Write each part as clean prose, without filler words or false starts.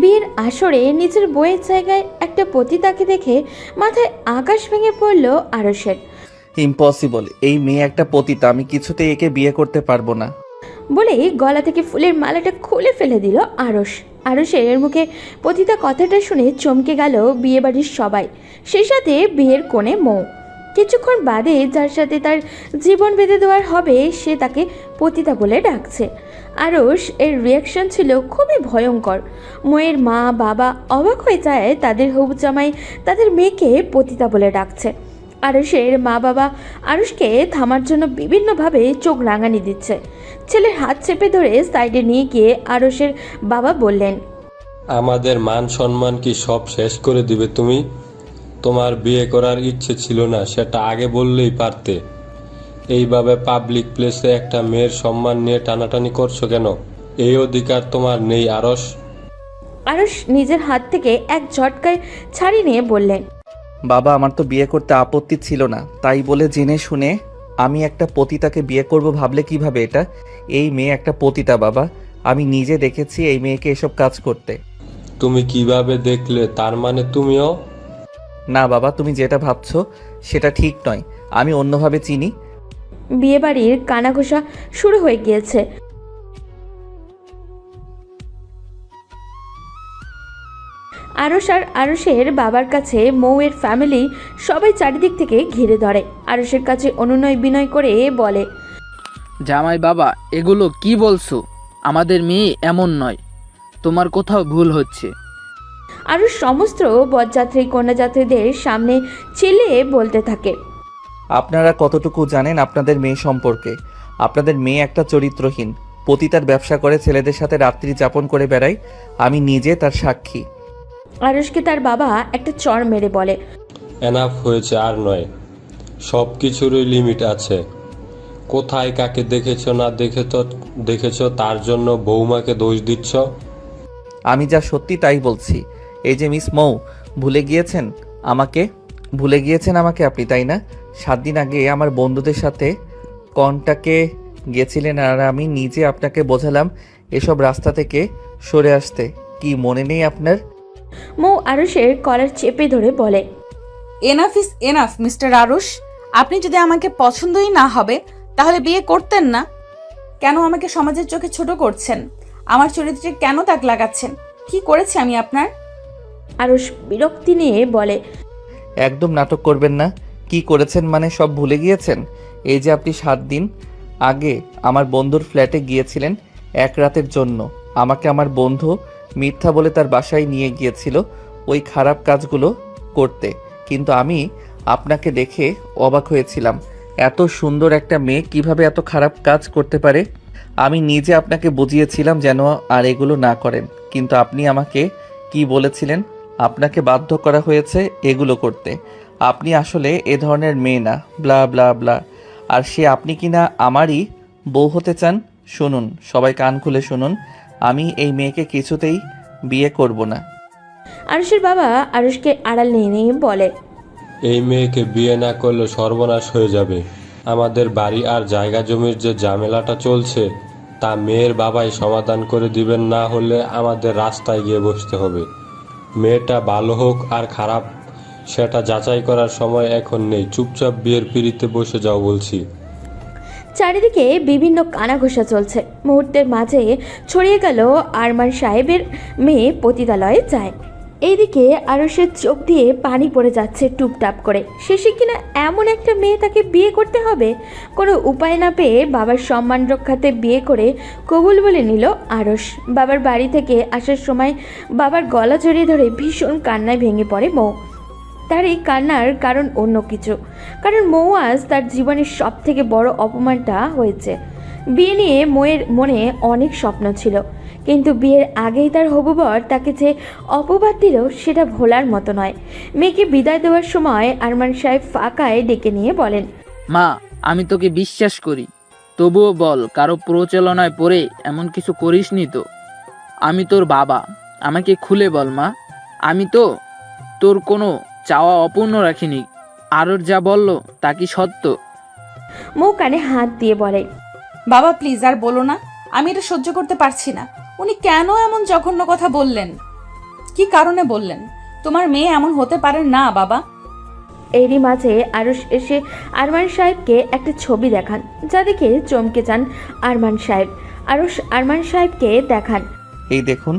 বিয়ের আসরে নিজের বইয়ের জায়গায় একটা পতিতাকে দেখে মাথায় আকাশ ভেঙে পড়ল আরশের। ইম্পসিবল, এই মেয়ে একটা পতিতা, আমি কিছুতেই একে বিয়ে করতে পারবো না। বলেই গলা থেকে ফুলের মালাটা খুলে ফেলে দিল আরশ। আরশের মুখে পতিতা কথাটা শুনে চমকে গেল বিয়েবাড়ির সবাই, সেই সাথে বিয়ের কোণে মৌ। কিছুক্ষণ বাদে যার সাথে তার জীবন বেঁধে দেওয়ার হবে সে তাকে পতিতা বলে ডাকছে। আরশ এর রিয়াকশন ছিল খুবই ভয়ঙ্কর। মৌয়ের মা বাবা অবাক হয়ে যায় তাদের হবু জামাই তাদের মেয়েকে পতিতা বলে ডাকছে। আরশের মা বাবা আরশকে থামার জন্য বিভিন্নভাবে চোখ রাঙানি দিচ্ছে। ছেলের হাত চেপে ধরে সাইডে নিয়ে গিয়ে আরশের বাবা বললেন, আমাদের মান সম্মান কি সব শেষ করে দিবে তুমি? তোমার বিয়ে করার ইচ্ছে ছিল না সেটা আগে বললেই পারতে। এইভাবে পাবলিক প্লেসে একটা মেয়ের সম্মান নিয়ে টানাটানি করছো কেন? এই অধিকার তোমার নেই আরশ। আরশ নিজের হাত থেকে এক ঝটকায় ছাড়িয়ে নিয়ে বললেন, বাবা, আমার তো বিয়ে করতে আপত্তি ছিল না, তাই বলে জেনে শুনে আমি একটা পতিতাকে বিয়ে করব ভাবলে কিভাবে? এটা এই মেয়ে একটা পতিতা বাবা, আমি নিজে দেখেছি এই মেয়েকে এসব কাজ করতে। তুমি কিভাবে দেখলে? তার মানে তুমিও? না বাবা, তুমি যেটা ভাবছো সেটা ঠিক নয়, আমি অন্যভাবে চিনি। বিয়েবাড়ির কানাঘোষা শুরু হয়ে গিয়েছে। আরশ আর আরশের বাবার কাছে মৌয়ের ফ্যামিলি সবাই চারিদিক থেকে ঘিরে ধরে। আরশের কাছে অনুনয় বিনয় করে বলে, জামাই বাবা, এগুলো কি বলছো? আমাদের মেয়ে এমন নয়, তোমার কোথাও ভুল হচ্ছে। আরশ সমস্ত বরযাত্রী কন্যাযাত্রীদের সামনে চিল্লিয়ে বলতে থাকে, আপনারা কতটুকু জানেন আপনাদের মেয়ে সম্পর্কে? আপনাদের মেয়ে একটা চরিত্রহীন পতিতার ব্যবসা করে ছেলেদের সাথে রাত্রি যাপন করে বেড়ায়, আমি নিজে তার সাক্ষী। আরশকে তার বাবা একটা চড় মেরে বলে, এনাফ হয়েছে, আর নয়। সব কিছুরই লিমিট আছে। কোথায় কাকে দেখেছো না দেখেছো তার জন্য বৌমাকে দোষ দিচ্ছ? আমি যা সত্যি তাই বলছি। এই যে মিস মৌ, ভুলে গিয়েছেন আমাকে? ভুলে গিয়েছেন আমাকে আপনি, তাই না? 7 দিন আগে আমার বন্ধুদের সাথে কন্টাকে গেছিলেন আর আমি নিজে আপনাকে বোঝালাম এসব রাস্তা থেকে সরে আসতে। কি মনে নেই আপনার? মৌ আরশের কলার চেপে ধরে বলে, enough is enough mister Aarush. আপনি যদি আমাকে পছন্দই না হবে তাহলে বিয়ে করতেন না। কেন আমাকে সমাজের চোখে ছোট করছেন? আমার চরিত্রে কেন দাগ লাগাচ্ছেন? কি করেছি আমি আপনার? আরশ বিরক্তি নিয়ে বলে, একদম নাটক করবেন না। কি করেছেন মানে সব ভুলে গিয়েছেন? এই যে আপনি 7 দিন আগে আমার বন্ধুর ফ্ল্যাটে গিয়েছিলেন এক রাতের জন্য, আমাকে আমার বন্ধু মিথ্যা বলে তার বাসায় নিয়ে গিয়েছিল ওই খারাপ কাজগুলো করতে, কিন্তু আমি আপনাকে দেখে অবাক হয়েছিলাম। এত সুন্দর একটা মেয়ে কিভাবে এত খারাপ কাজ করতে পারে? আমি নিজে আপনাকে বুঝিয়েছিলাম যেন আর এগুলো না করেন, কিন্তু আপনি আমাকে কি বলেছিলেন? আপনাকে বাধ্য করা হয়েছে এগুলো করতে। আপনি আসলে এ ধরনের মেয়ে না, ব্লা ব্লা ব্লা। আর সে আপনি কিনা আমারই বউ হতে চান? শুনুন, সবাই কান খুলে শুনুন, আমি এই মেয়েকে কিছুতেই বিয়ে করব না। আরশের বাবা আরশকে আড়াল নিয়ে নিয়ে বলে, এই মেয়েকে বিয়ে না করলে সর্বনাশ হয়ে যাবে। আমাদের বাড়ি আর জায়গা জমির যে ঝামেলাটা চলছে তা মেয়ের বাবাই সমাধান করে দিবেন, না হলে আমাদের রাস্তায় গিয়ে বসতে হবে। মেয়েটা ভালো হোক আর খারাপ সেটা যাচাই করার সময় এখন নেই। চুপচাপ বিয়ের পিঁড়িতে বসে যাও বলছি। চারিদিকে বিভিন্ন কানাঘোষা চলছে। মুহূর্তের মাঝে ছড়িয়ে গেল আরমান সাহেবের মেয়ে পতিতালয়ে যায়। এইদিকে আরশের চোখ দিয়ে পানি পড়ে যাচ্ছে টুপটাপ করে। শেষে কিনা এমন একটা মেয়ে তাকে বিয়ে করতে হবে। কোনো উপায় না পেয়ে বাবার সম্মান রক্ষাতে বিয়ে করে কবুল বলে নিল আরশ। বাবার বাড়ি থেকে আসার সময় বাবার গলা জড়িয়ে ধরে ভীষণ কান্নায় ভেঙে পড়ে মৌ। তার এই কান্নার কারণ অন্য কিছু, কারণ মৌ আজ তার জীবনের সব থেকে বড় অপমানটা হয়েছে। বিয়ে নিয়ে মৌয়ের মনে অনেক স্বপ্ন ছিল, কিন্তু বিয়ের আগেই তার হবু বর তাকে যে অপবাদ দিল সেটা ভোলার মতো নয়। মেয়েকে বিদায় দেওয়ার সময় আরমান সাহেব ফাঁকায় ডেকে নিয়ে বলেন, মা, আমি তোকে বিশ্বাস করি, তবুও বল, কারো প্রচলনায় পড়ে এমন কিছু করিসনি তো? আমি তোর বাবা, আমাকে খুলে বল মা। আমি তো তোর কোনো চাওয়া অপূর্ণ রাখিনি। আরর যা বলল তা কি সত্য? মৌ কানে হাত দিয়ে বলে, বাবা প্লিজ আর বলো না, আমি এটা সহ্য করতে পারছি না। উনি কেন এমন জঘন্য কথা বললেন? কি কারণে বললেন? তোমার মেয়ে এমন হতে পারে না বাবা। এরই মাঝে আরুষ এসে আরমান সাহেবকে একটা ছবি দেখান, যা দেখে চমকে যান আরমান সাহেব। আরুষ আরমান সাহেবকে দেখান, এই দেখুন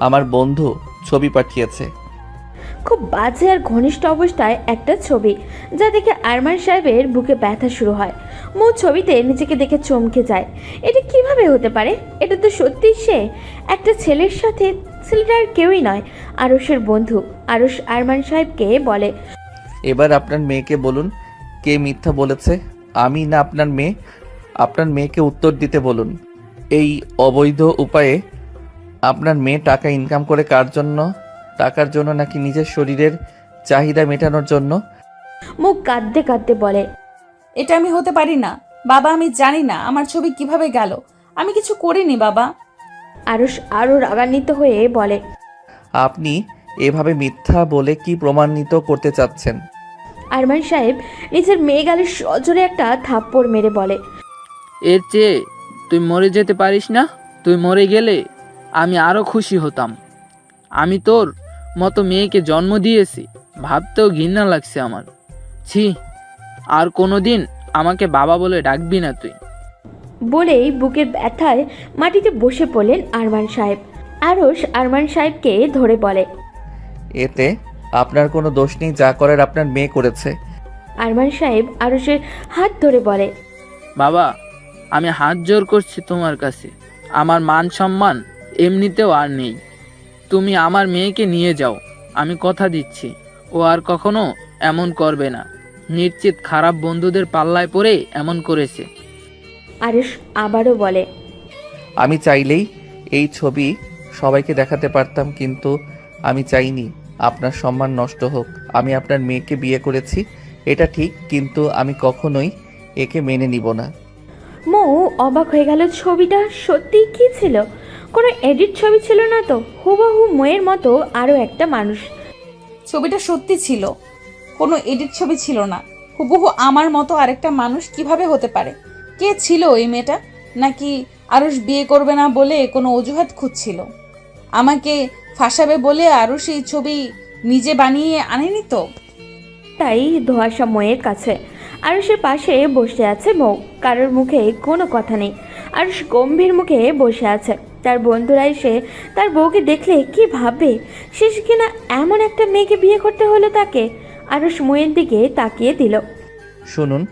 আমার বন্ধু ছবি পাঠিয়েছে। খুব বাজে আর ঘনিষ্ঠ অবস্থায় একটা ছবি, যা দেখে আরমান সাহেবের বুকে ব্যথা শুরু হয়। মৌ ছবিতে নিজেকে দেখে চমকে যায়। এটা কিভাবে হতে পারে? এটা তো সত্যি সে। একটা ছেলের সাথে, ছেলেটা আর কেউই নয়, আরুষের বন্ধু। আরুষ আরমান সাহেবকে বলে, এবার আপনার মেয়েকে বলুন কে মিথ্যা বলেছে, আমি না আপনার মেয়ে। আপনার মেয়েকে উত্তর দিতে বলুন। এই অবৈধ উপায়ে আপনার মেয়ে টাকা ইনকাম করে কার জন্য? টাকার জন্য নাকি নিজের শরীরের চাহিদা মেটানোর জন্য? মুখ কাঁদতে কাঁদতে বলে, এটা আমি হতে পারি না বাবা। আমি জানি না আমার ছবি কিভাবে গেল। আমি কিছু করিনি বাবা। আরুষ আরও রাগান্বিত হয়ে বলে, আপনি এভাবে মিথ্যা বলে কি প্রমাণিত করতে চাচ্ছেন? আরমান সাহেব নিজের মেয়ে গালে সজোরে একটা থাপ্পড় মেরে বলে, এর চেয়ে তুই মরে যেতে পারিস না? তুই মরে গেলে আমি আরও খুশি হতাম। আমি তোর মতো মেয়েকে জন্ম দিয়েছি, ভাবতেও ঘৃণা লাগছে আমার। ছি, আর কোনোদিন আমাকে বাবা বলে ডাকবি না তুই। বলেই বুকের ব্যথায় মাটিতে বসে পড়লেন আরমান সাহেব। আরুষ আরমান সাহেবকে ধরে বলে, এতে আপনার কোনো দোষ নেই, যা করার আপনার মেয়ে করেছে। আরমান সাহেব আরুষের হাত ধরে বলে, বাবা, আমি হাত জোর করছি তোমার কাছে। আমার মান সম্মান এমনিতেও আর নেই। তুমি আমার মেয়েকে নিয়ে যাও। আমি কথা দিচ্ছি ও আর কখনো এমন করবে না। নিশ্চিত খারাপ বন্ধুদের পাল্লায় পড়ে এমন করেছে। আরুষ আবারও বলে, আমি চাইলেই এই ছবি সবাইকে দেখাতে পারতাম, কিন্তু আমি চাইনি আপনার সম্মান নষ্ট হোক। আমি আপনার মেয়েকে বিয়ে করেছি, এটা ঠিক, কিন্তু আমি কখনোই একে মেনে নিব না। মৌ অবাক হয়ে গেল। ছবিটা সত্যি কি ছিল? কোনো এডিট ছবি ছিল না তো? হুবহু ময়ের মতো আরও একটা মানুষ। ছবিটা সত্যি ছিল, কোনো এডিট ছবি ছিল না। হুবহু আমার মতো আরেকটা মানুষ কিভাবে হতে পারে? কে ছিল ওই মেয়েটা? নাকি আরুষ বিয়ে করবে না বলে কোনো অজুহাত খুঁজছিল? আমাকে ফাঁসাবে বলে আরুষ এই ছবি নিজে বানিয়ে আনেনি তো? তাই ধোঁয়াশা ময়ের কাছে। আরুষের পাশে বসে আছে মৌ। কারোর মুখে কোনো কথা নেই। আরুষ গম্ভীর মুখে বসে আছে। তার বন্ধুরা এসে তার বউকে দেখলে কি ভাববে? শেষ কিনা এমন একটা মেয়েকে বিয়ে করতে হলো তাকে। আরুষ ময়ের দিকে তাকিয়ে দিল। শুনুন,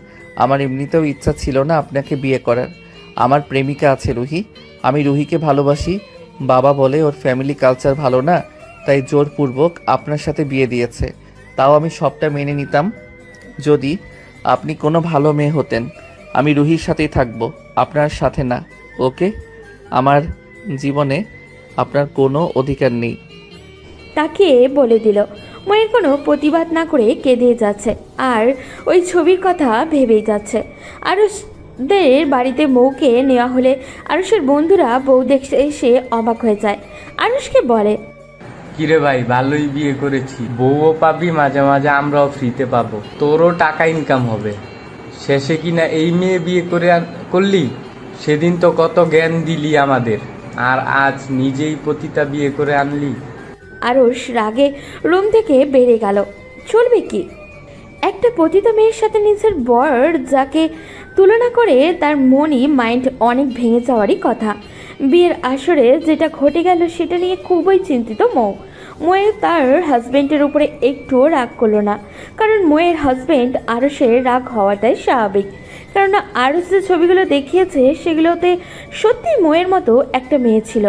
আমার এমনিতেও ইচ্ছা ছিল না আপনাকে বিয়ে করার। আমার প্রেমিকা আছে রুহি, আমি রুহিকে ভালোবাসি। বাবা বলে ওর ফ্যামিলি কালচার ভালো না, তাই জোরপূর্বক আপনার সাথে বিয়ে দিয়েছে। তাও আমি সবটা মেনে নিতাম যদি আপনি কোনো ভালো মেয়ে হতেন। আমি রুহির সাথেই থাকবো, আপনার সাথে না। ওকে? আমার জীবনে আপনার কোনো অধিকার নেই। তাকিয়ে বলে দিল। ময়ের কোনো প্রতিবাদ না করে কেঁদে যাচ্ছে আর ওই ছবির কথা ভেবেই যাচ্ছে। আরুষদের বাড়িতে মৌকে নেওয়া হলে আরুষের বন্ধুরা বউ দেখতে এসে অবাক হয়ে যায়। আরুষকে বলে, কিরে ভাই, ভালোই বিয়ে করেছি। বউও পাবি, মাঝে মাঝে আমরাও ফ্রিতে পাবো, তোরও টাকা ইনকাম হবে। শেষে কিনা এই মেয়ে বিয়ে করলি? সেদিন তো কত জ্ঞান দিলি আমাদের, আর আজ নিজেই পতিতা বিয়ে করে আনলি। আরুষ রাগে রুম থেকে বেরিয়ে গেল। চলবে কি? একটা পতিত মেয়ের সাথে নিজের বর যাকে তুলনা করে তার মনই মাইন্ড অনেক ভেঙে যাওয়ারই কথা। বিয়ের আসরে যেটা ঘটে গেল সেটা নিয়ে খুবই চিন্তিত মৌ। ময়ের তার হাজব্যান্ডের উপরে একটুও রাগ করলো না, কারণ ময়ের হাজব্যান্ড আরুষের রাগ হওয়াটাই স্বাভাবিক। কেননা আরুষ যে ছবিগুলো দেখিয়েছে সেগুলোতে সত্যি ময়ের মতো একটা মেয়ে ছিল।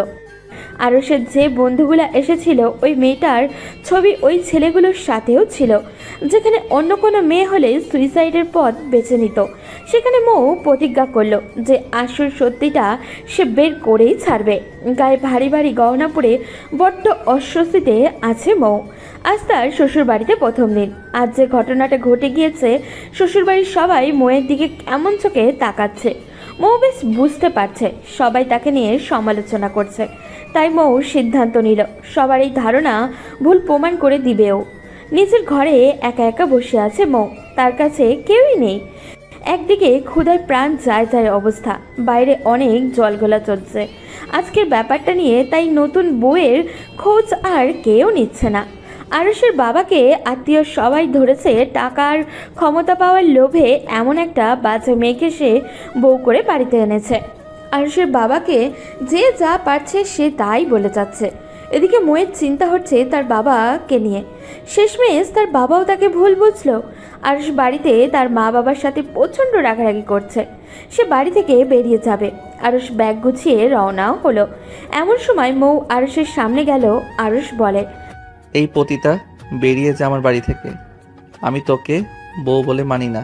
আরুষের যে বন্ধুগুলো এসেছিল ওই মেয়েটার ছবি ওই ছেলেগুলোর সাথেও ছিল। যেখানে অন্য কোনো মেয়ে হলে সুইসাইডের পথ বেছে নিত, সেখানে মৌ প্রতিজ্ঞা করলো যে আসল সত্যিটা সে বের করেই ছাড়বে। গায়ে ভারী ভারী গহনা পরে বড্ড অস্বস্তিতে আছে মৌ। আজ তার শ্বশুরবাড়িতে প্রথম দিন। আজ যে ঘটনাটা ঘটে গিয়েছে, শ্বশুরবাড়ির সবাই মৌয়ের দিকে কেমন চোখে তাকাচ্ছে। মৌ বেশ বুঝতে পারছে সবাই তাকে নিয়ে সমালোচনা করছে, তাই মৌ সিদ্ধান্ত নিল সবার এই ধারণা ভুল প্রমাণ করে দিবেও। নিজের ঘরে একা একা বসে আছে মৌ, তার কাছে কেউই নেই। একদিকে ক্ষুধায় প্রাণ যায় যায় অবস্থা, বাইরে অনেক জলঘোলা চলছে আজকের ব্যাপারটা নিয়ে, তাই নতুন বউয়ের খোঁজ আর কেউ নিচ্ছে না। আরুষের বাবাকে আত্মীয় সবাই ধরেছে টাকার ক্ষমতা পাওয়ার লোভে এমন একটা বাচ্চা মেয়েকে সে বউ করে বাড়িতে এনেছে। আরুষের বাবাকে যে যা পারছে সে তাই বলে যাচ্ছে। এদিকে মোয়ের চিন্তা হচ্ছে তার বাবাকে নিয়ে, শেষমেশ তার বাবাও তাকে ভুল বুঝলো। আরুষ বাড়িতে তার মা বাবার সাথে প্রচণ্ড রাগারাগি করছে, সে বাড়ি থেকে বেরিয়ে যাবে। আরুষ ব্যাগ গুছিয়ে রওনাও হলো। এমন সময় মৌ আরুষের সামনে গেল। আরুষ বলে, এই পতিতা, বেরিয়ে যা আমার বাড়ি থেকে। আমি তোকে বউ বলে মানি না।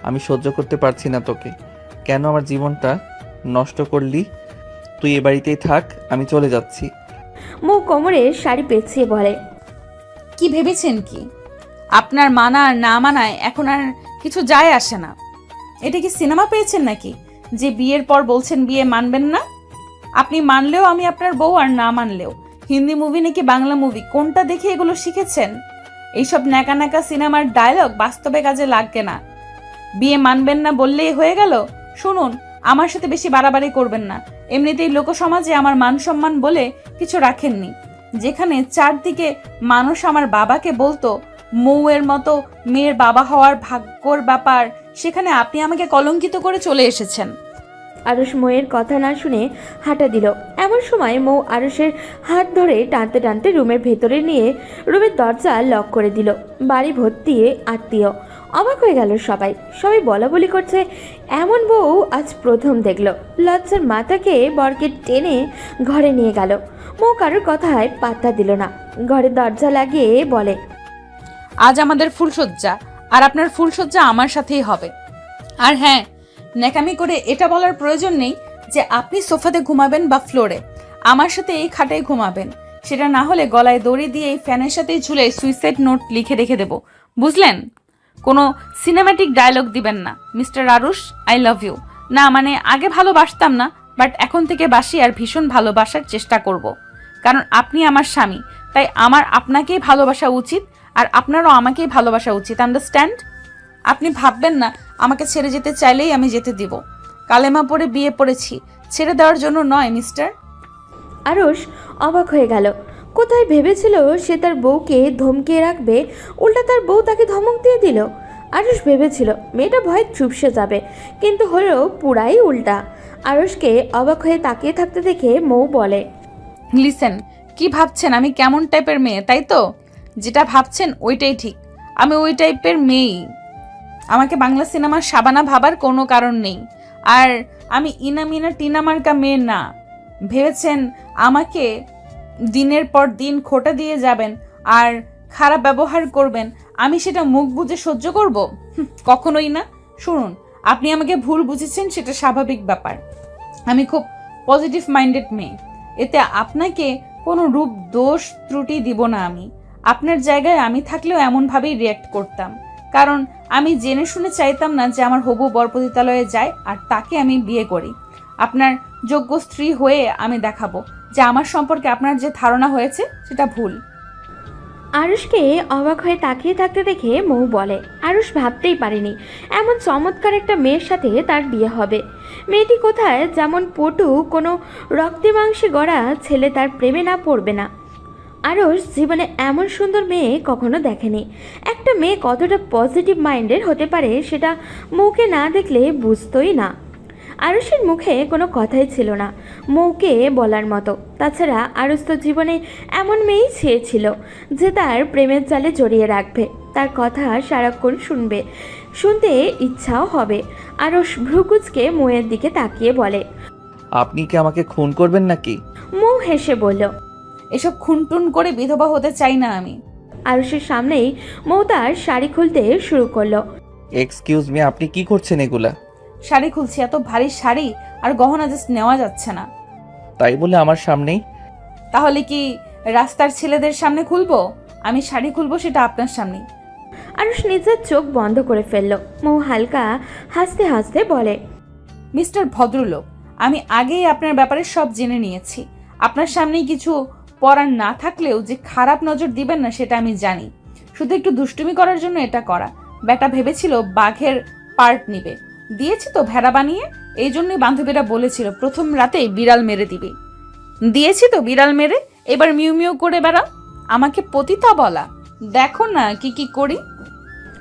আমি সহ্য করতে পারছি না তোকে। কেন আমার জীবনটা নষ্ট করলি? তুই এ বাড়িতেই থাক, আমি চলে যাচ্ছি। মৌ কোমরে শাড়ি পেঁচিয়ে বলে, কি ভেবেছেন কি? আপনার মানা আর না মানায় এখন আর কিছু যায় আসে না। এটা কি সিনেমা পেয়েছেন নাকি যে বিয়ের পর বলছেন বিয়ে মানবেন না? আপনি মানলেও আমি আপনার বউ, আর না মানলেও। হিন্দি মুভি নাকি বাংলা মুভি, কোনটা দেখে এগুলো শিখেছেন? এইসব ন্যাকা ন্যাকা সিনেমার ডায়লগ বাস্তবে কাজে লাগবে না। বিয়ে মানবেন না বললেই হয়ে গেল? শুনুন, আমার সাথে বেশি বাড়াবাড়ি করবেন না। এমনিতেই লোকসমাজে আমার মান সম্মান বলে কিছু রাখেননি। যেখানে চারদিকে মানুষ আমার বাবাকে বলতো মৌয়ের মতো মেয়ের বাবা হওয়ার ভাগ্যর ব্যাপার, সেখানে আপনি আমাকে কলঙ্কিত করে চলে এসেছেন। আরুষ মৌয়ের কথা না শুনে হাঁটা দিল। এমন সময় মৌ আরুষের হাত ধরে টানতে টানতে রুমের ভেতরে নিয়ে রুমের দরজা লক করে দিল। বাড়ি ভর্তি আত্মীয়, অবাক হয়ে গেল সবাই। সবাই বলা বলি করছে এমন বউ আজ প্রথম দেখলো। লজ্জার মাথাকে বরকে টেনে ঘরে নিয়ে গেল। মৌ কারোর কথায় পাত্তা দিল না, ঘরের দরজা লাগিয়ে বলে, আজ আমাদের ফুলসজ্জা, আর আপনার ফুলসজ্জা আমার সাথেই হবে। আর হ্যাঁ, ন্যাকামি করে এটা বলার প্রয়োজন নেই যে আপনি সোফাতে ঘুমাবেন বা ফ্লোরে। আমার সাথে এই খাটেই ঘুমাবেন। সেটা না হলে গলায় দড়ি দিয়ে এই ফ্যানের সাথেই ঝুলে সুইসাইড নোট লিখে রেখে দেব, বুঝলেন? কোনো সিনেম্যাটিক ডায়লগ দিবেন না। Mister Aarush, I love you. না মানে আগে ভালোবাসতাম না, বাট এখন থেকে বাসি, আর ভীষণ ভালোবাসার চেষ্টা করব। কারণ আপনি আমার স্বামী, তাই আমার আপনাকেই ভালোবাসা উচিত, আর আপনারও আমাকেই ভালোবাসা উচিত। আন্ডারস্ট্যান্ড? আপনি ভাববেন না আমাকে ছেড়ে যেতে চাইলেই আমি যেতে দিব। কালেমা পড়ে বিয়ে পড়েছি, ছেড়ে দেওয়ার জন্য নয় মিস্টার। আরুষ অবাক হয়ে গেল। কোথায় ভেবেছিল সে তার বউকে ধমকিয়ে রাখবে, উল্টা তার বউ তাকে ধমক দিয়ে দিল। আরুষ ভেবেছিল মেয়েটা ভয়ে চুপসে যাবে, কিন্তু হলো পুরাই উল্টা। আরুষকে অবাক হয়ে তাকিয়ে থাকতে দেখে মৌ বলে, লিসেন, কি ভাবছেন আমি কেমন টাইপের মেয়ে, তাই তো? যেটা ভাবছেন ওইটাই ঠিক। আমি ওই টাইপের মেয়েই। আমাকে বাংলা সিনেমার শাবানা ভাবার কোনো কারণ নেই। আর আমি ইনামিনা টিনা মার্কা মেয়ে না। ভেবেছেন আমাকে দিনের পর দিন খোঁটা দিয়ে যাবেন আর খারাপ ব্যবহার করবেন, আমি সেটা মুখ বুজে সহ্য করব? কখনোই না। শুনুন, আপনি আমাকে ভুল বুঝেছেন, সেটা স্বাভাবিক ব্যাপার। আমি খুব পজিটিভ মাইন্ডেড মেয়ে, এতে আপনাকে কোনো রূপ দোষ ত্রুটি দিব না। আমি আপনার জায়গায় আমি থাকলেও এমনভাবেই রিয়্যাক্ট করতাম, কারণ আমি জেনে শুনে চাইতাম না যে আমার হবু বর পতিতালয়ে যায় আর তাকে আমি বিয়ে করি। আপনার যোগ্য স্ত্রী হয়ে আমি দেখাবো যে আমার সম্পর্কে আপনার যে ধারণা হয়েছে সেটা ভুল। আরুষকে অবাক হয়ে তাকিয়ে থাকতে দেখে মৌ বলে, আরুষ ভাবতেই পারেনি এমন চমৎকার একটা মেয়ের সাথে তার বিয়ে হবে। মেয়েটি কোথায় যেমন পটু, কোনো রক্তে মাংসে গড়া ছেলে তার প্রেমে না পড়বে না। আরুষ জীবনে এমন সুন্দর মেয়ে কখনো দেখেনি। একটা মেয়ে কতটা পজিটিভ মাইন্ডের হতে পারে সেটা মৌকে না দেখলে বুঝতোই না। আরুষের মুখে কোনো কথাই ছিল না মৌকে বলার মতো। তাছাড়া আরুষ তো জীবনে এমন মেয়েই চেয়েছিল যে তার প্রেমের জালে জড়িয়ে রাখবে, তার কথা সারাক্ষণ শুনবে, শুনতে ইচ্ছাও হবে। আরুষ ভ্রুকুচকে মৌয়ের দিকে তাকিয়ে বলে, আপনি কি আমাকে খুন করবেন নাকি? মৌ হেসে বলল, এসব খুনটুন করে বিধবা হতে চাই না আমি। আরুষের সামনেই মৌ তার শাড়ি খুলতে শুরু করলো। এক্সকিউজ মি, আপনি কি করছেন এগুলা? শাড়ি খুলছি, এত ভারী শাড়ি আর গহনা জাস্ট নেওয়া যাচ্ছে না। তাই বলে আমার সামনেই? তাহলে কি রাস্তার ছেলেদের সামনে খুলবো? আমি শাড়ি খুলবো সেটা আপনার সামনে। আরুষ নিজের চোখ বন্ধ করে ফেলল। মৌ হালকা হাসতে হাসতে বলে, মিস্টার ভদ্রলোক, আমি আগেই আপনার ব্যাপারে সব জেনে নিয়েছি। আপনার সামনেই কিছু পরার না থাকলেও যে খারাপ নজর দিবেন না সেটা আমি জানি। শুধু একটু দুষ্টুমি করার জন্য এটা করা। বেটা ভেবেছিল বাঘের পার্ট নিবে। দিয়েছি তো ভেড়া বানিয়ে, এই জন্যই বান্ধবীরা বলেছিল প্রথম রাতেই বিড়াল মেরে দিবি। দিয়েছি তো বিড়াল মেরে, এবার মিউ মিউ করে বেড়াও। আমাকে পতিতা বলা, দেখো না কি কি করি।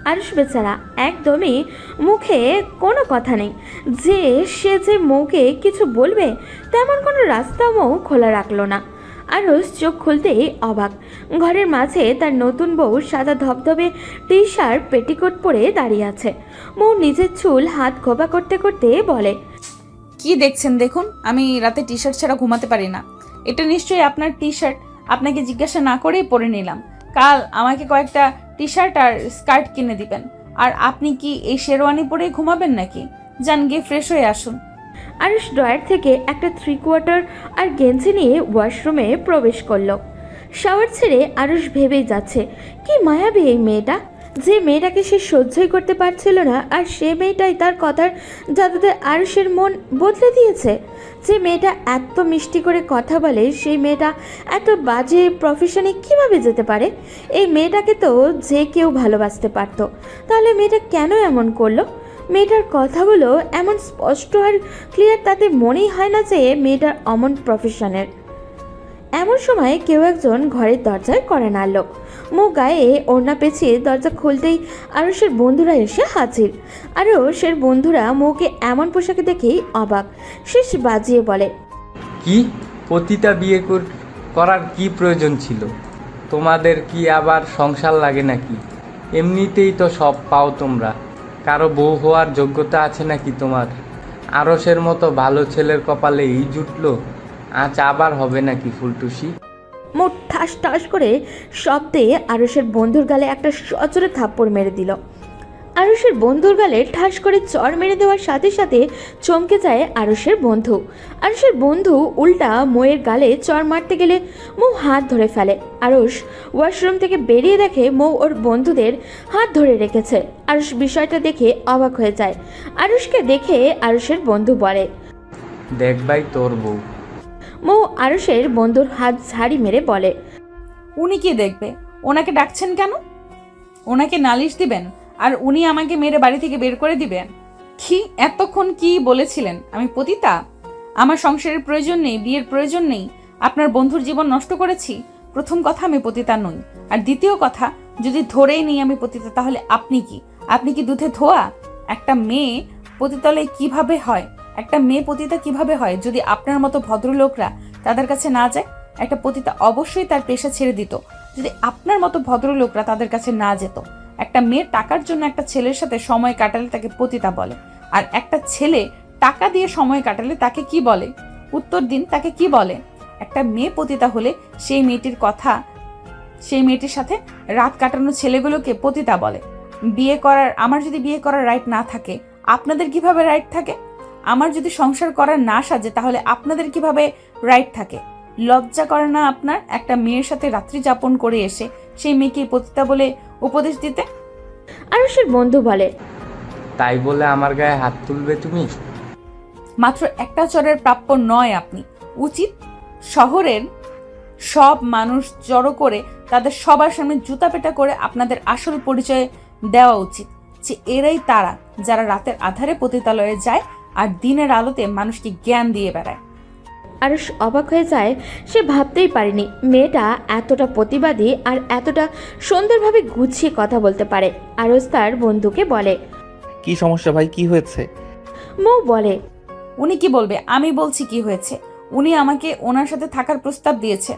আরুষ বেচারা একদমই মুখে কোনো কথা নেই যে সে যে মৌকে কিছু বলবে, তেমন কোনো রাস্তা মৌ খোলা রাখলো না। আরুষ চোখ খুলতেই অবাক, ঘরের মাঝে তার নতুন বউ সাদা ধবধবে টি শার্ট পেটিকোট পরে দাঁড়িয়ে আছে। মৌ নিজের চুল হাত খোপা করতে করতে বলে, কি দেখছেন দেখুন, আমি রাতে টি শার্ট ছাড়া ঘুমাতে পারি না। এটা নিশ্চয়ই আপনার টি শার্ট, আপনাকে জিজ্ঞাসা না করেই পরে নিলাম। কাল আমাকে কয়েকটা টি শার্ট আর স্কার্ট কিনে দিবেন। আর আপনি কি এই শেরওয়ানি পরে ঘুমাবেন নাকি? যান গিয়ে ফ্রেশ হয়ে আসুন। আরুষ ড্রয়ার থেকে একটা 3/4 আর গেঞ্জি নিয়ে ওয়াশরুমে প্রবেশ করলো। শাওয়ার ছেড়ে আরুষ ভেবেই যাচ্ছে, কি মায়াবী এই মেয়েটা, যে মেয়েটাকে সে সহ্যই করতে পারছিল না, আর সে মেয়েটাই তার কথার জাদুতে আরুষের মন বদলে দিয়েছে। যে মেয়েটা এত মিষ্টি করে কথা বলে, সেই মেয়েটা এত বাজে প্রফেশনে কিভাবে যেতে পারে? এই মেয়েটাকে তো যে কেউ ভালোবাসতে পারতো, তাহলে মেয়েটা কেন এমন করলো? মেয়েটার কথাগুলো এমন স্পষ্ট আর ক্লিয়ার, তাতে মনেই হয় না যে মেয়েটার অমন প্রফেশনের। এমন সময় কেউ একজন ঘরের দরজায় কড়া নাড়ল। মুখ গায়ে ওড়না পেঁচিয়ে দরজা খুলতেই আরুষের বন্ধুরা এসে হাজির। আরুষের বন্ধুরা মৌকে এমন পোশাকে দেখেই অবাক, শেষ বাজিয়ে বলে, কি পতিতা বিয়ে করার কি প্রয়োজন ছিল? তোমাদের কি আবার সংসার লাগে নাকি? এমনিতেই তো সব পাও তোমরা, কারো বউ হওয়ার যোগ্যতা আছে নাকি তোমার? আরসের মতো ভালো ছেলের কপালে এই জুটলো, আজ আবার হবে নাকি ফুলটুসি? মোট ঠাস ঠাস করে শব্দে আরুষের বন্ধুর গালে একটা সজোরে থাপ্পড় মেরে দিল। আরুষের বন্ধুর গালে ঠাস করে চড় মেরে দেওয়ার সাথে সাথে চমকে যায় আরুষের বন্ধু। আরুষের বন্ধু উল্টা মৌয়ের গালে চড় মারতে গেলে মৌ হাত ধরে ফেলে। আরুষ ওয়াশরুম থেকে বেরিয়ে দেখে মৌ ওর বন্ধুদের হাত ধরে রেখেছে। আরুষ বিষয়টা দেখে অবাক হয়ে যায়। আরুষকে দেখে আরুষের বন্ধু বলে, দেখ ভাই তোর বউ। মৌ আরুষের বন্ধুর হাত ঝাড়ি মেরে বলে, উনি কি দেখবে? ওনাকে ডাকছেন কেন? ওনাকে নালিশ দিবেন আর উনি আমাকে মেরে বাড়ি থেকে বের করে দিবেন? কি এতক্ষণ কি বলেছিলেন? আমি পতিতা? আমার সংসারের প্রয়োজন নেই, বিয়ের প্রয়োজন নেই, আপনার বন্ধুর জীবন নষ্ট করেছি? প্রথম কথা, আমি পতিতা নই। আর দ্বিতীয় কথা, যদি ধরেই নেই আমি পতিতা, তাহলে আপনি কি? আপনি কি দুধে ধোয়া? একটা মেয়ে পতিতালয়ে কিভাবে হয়? একটা মেয়ে পতিতা কিভাবে হয় যদি আপনার মতো ভদ্রলোকরা তাদের কাছে না যায়? একটা পতিতা অবশ্যই তার পেশা ছেড়ে দিত যদি আপনার মতো ভদ্রলোকরা তাদের কাছে না যেত। একটা মেয়ে টাকার জন্য একটা ছেলের সাথে সময় কাটালে তাকে পতিতা বলে, আর একটা ছেলে টাকা দিয়ে সময় কাটালে তাকে কি বলে? উত্তর দিন, তাকে কি বলে? একটা মেয়ে পতিতা হলে সেই মেয়েটির সাথে রাত কাটানো ছেলেগুলোকে পতিতা বলে। আমার যদি বিয়ে করার রাইট না থাকে, আপনাদের কিভাবে রাইট থাকে? আমার যদি সংসার করার না সাজে, তাহলে আপনাদের কিভাবে রাইট থাকে? লজ্জা করে না আপনার একটা মেয়ের সাথে রাত্রি যাপন করে এসে সেই মেয়েকে পতিতা বলে উপদেশ দিতে? আরুষের বন্ধু বলে, তাই বলে আমার গায়ে হাত তুলবে তুমি? মাত্র একটা চরের প্রাপ্য নয় আপনি। উচিত শহরের সব মানুষ জড়ো করে তাদের সবার সামনে জুতা পেটা করে আপনাদের আসল পরিচয় দেওয়া উচিত, যে এরাই তারা যারা রাতের আধারে পতিতালয়ে যায় আর দিনের আলোতে মানুষকে জ্ঞান দিয়ে বেড়ায়। আরুষ অবাক হয়ে যায়। সে ভাবতেই পারেনি মেয়েটা এতটা প্রতিবাদী আর এতটা সুন্দরভাবে গুছিয়ে কথা বলতে পারে। আরুষ তার বন্ধুকে বলে, কি সমস্যা ভাই, কি হয়েছে? মৌ বলে, উনি কি বলবে? আমি বলছি কি হয়েছে। উনি আমাকে ওনার সাথে থাকার প্রস্তাব দিয়েছে,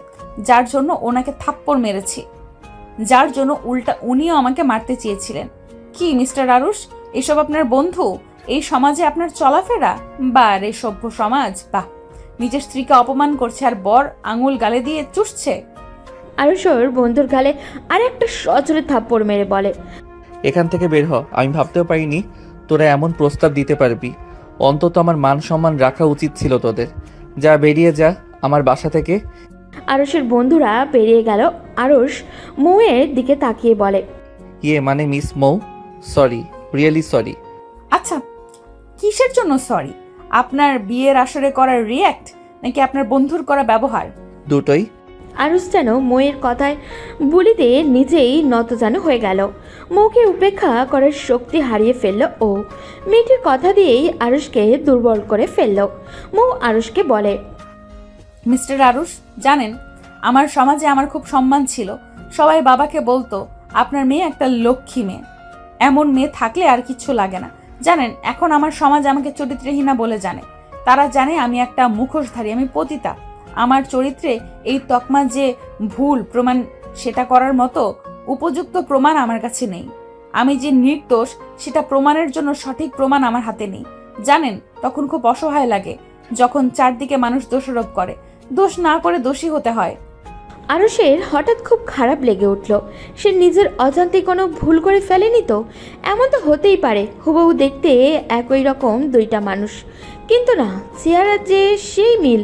যার জন্য ওনাকে থাপ্পড় মেরেছি, যার জন্য উল্টা উনিও আমাকে মারতে চেয়েছিলেন। কি মিস্টার আরুষ, এসব আপনার বন্ধু? এই সমাজে আপনার চলাফেরা? বা রে সভ্য সমাজ! বাহ, নিজের স্ত্রীকে অপমান করছে আর বর আঙুল গালে দিয়ে চুষছে। আরুষ ওর বন্ধুর গালে আর একটা সজোরে থাপ্পড় মেরে বলে, এখান থেকে বের হ, আমি ভাবতেও পারিনি তোরা এমন প্রস্তাব দিতে পারবি। অন্তত আমার মান সম্মান রাখা উচিত ছিল তোদের। যা, বেরিয়ে যা আমার বাসা থেকে। আরুষের বন্ধুরা বেরিয়ে গেল। আরুষ মৌয়ের দিকে তাকিয়ে বলে, মানে মিস মৌ, সরি, রিয়েলি সরি। আচ্ছা, কিসের জন্য সরি? আপনার বিয়ের আসরে করা রিয়্যাক্ট নাকি আপনার বন্ধুর করা ব্যবহার? দুটোই। আরুষ যেন মৌয়ের কথায় বলিতে নিজেই নতজানু হয়ে গেল। মৌকে উপেক্ষা করার শক্তি হারিয়ে ফেলল ও। মেয়েটির কথা দিয়েই আরুষকে দুর্বল করে ফেলল। মৌ আরুষকে বলে, মিস্টার আরুষ, জানেন আমার সমাজে আমার খুব সম্মান ছিল। সবাই বাবাকে বলতো আপনার মেয়ে একটা লক্ষ্মী মেয়ে। এমন মেয়ে থাকলে আর কিচ্ছু লাগে না। জানেন এখন আমার সমাজ আমাকে চরিত্রহীনা বলে জানে। তারা জানে আমি একটা মুখোশধারী, আমি পতিতা। আমার চরিত্রে এই তকমা যে ভুল প্রমাণ, সেটা করার মতো উপযুক্ত প্রমাণ আমার কাছে নেই। আমি যে নির্দোষ সেটা প্রমাণের জন্য সঠিক প্রমাণ আমার হাতে নেই। জানেন তখন খুব অসহায় লাগে যখন চারদিকে মানুষ দোষারোপ করে। দোষ না করে দোষী হতে হয়। আরুষের হঠাৎ খুব খারাপ লেগে উঠল। সে নিজের অজান্তে কোনো ভুল করে ফেলেনি তো? এমন তো হতেই পারে, হুবহু দেখতে একই রকম দুইটা মানুষ, কিন্তু না, চেহারা যে সেই মিল।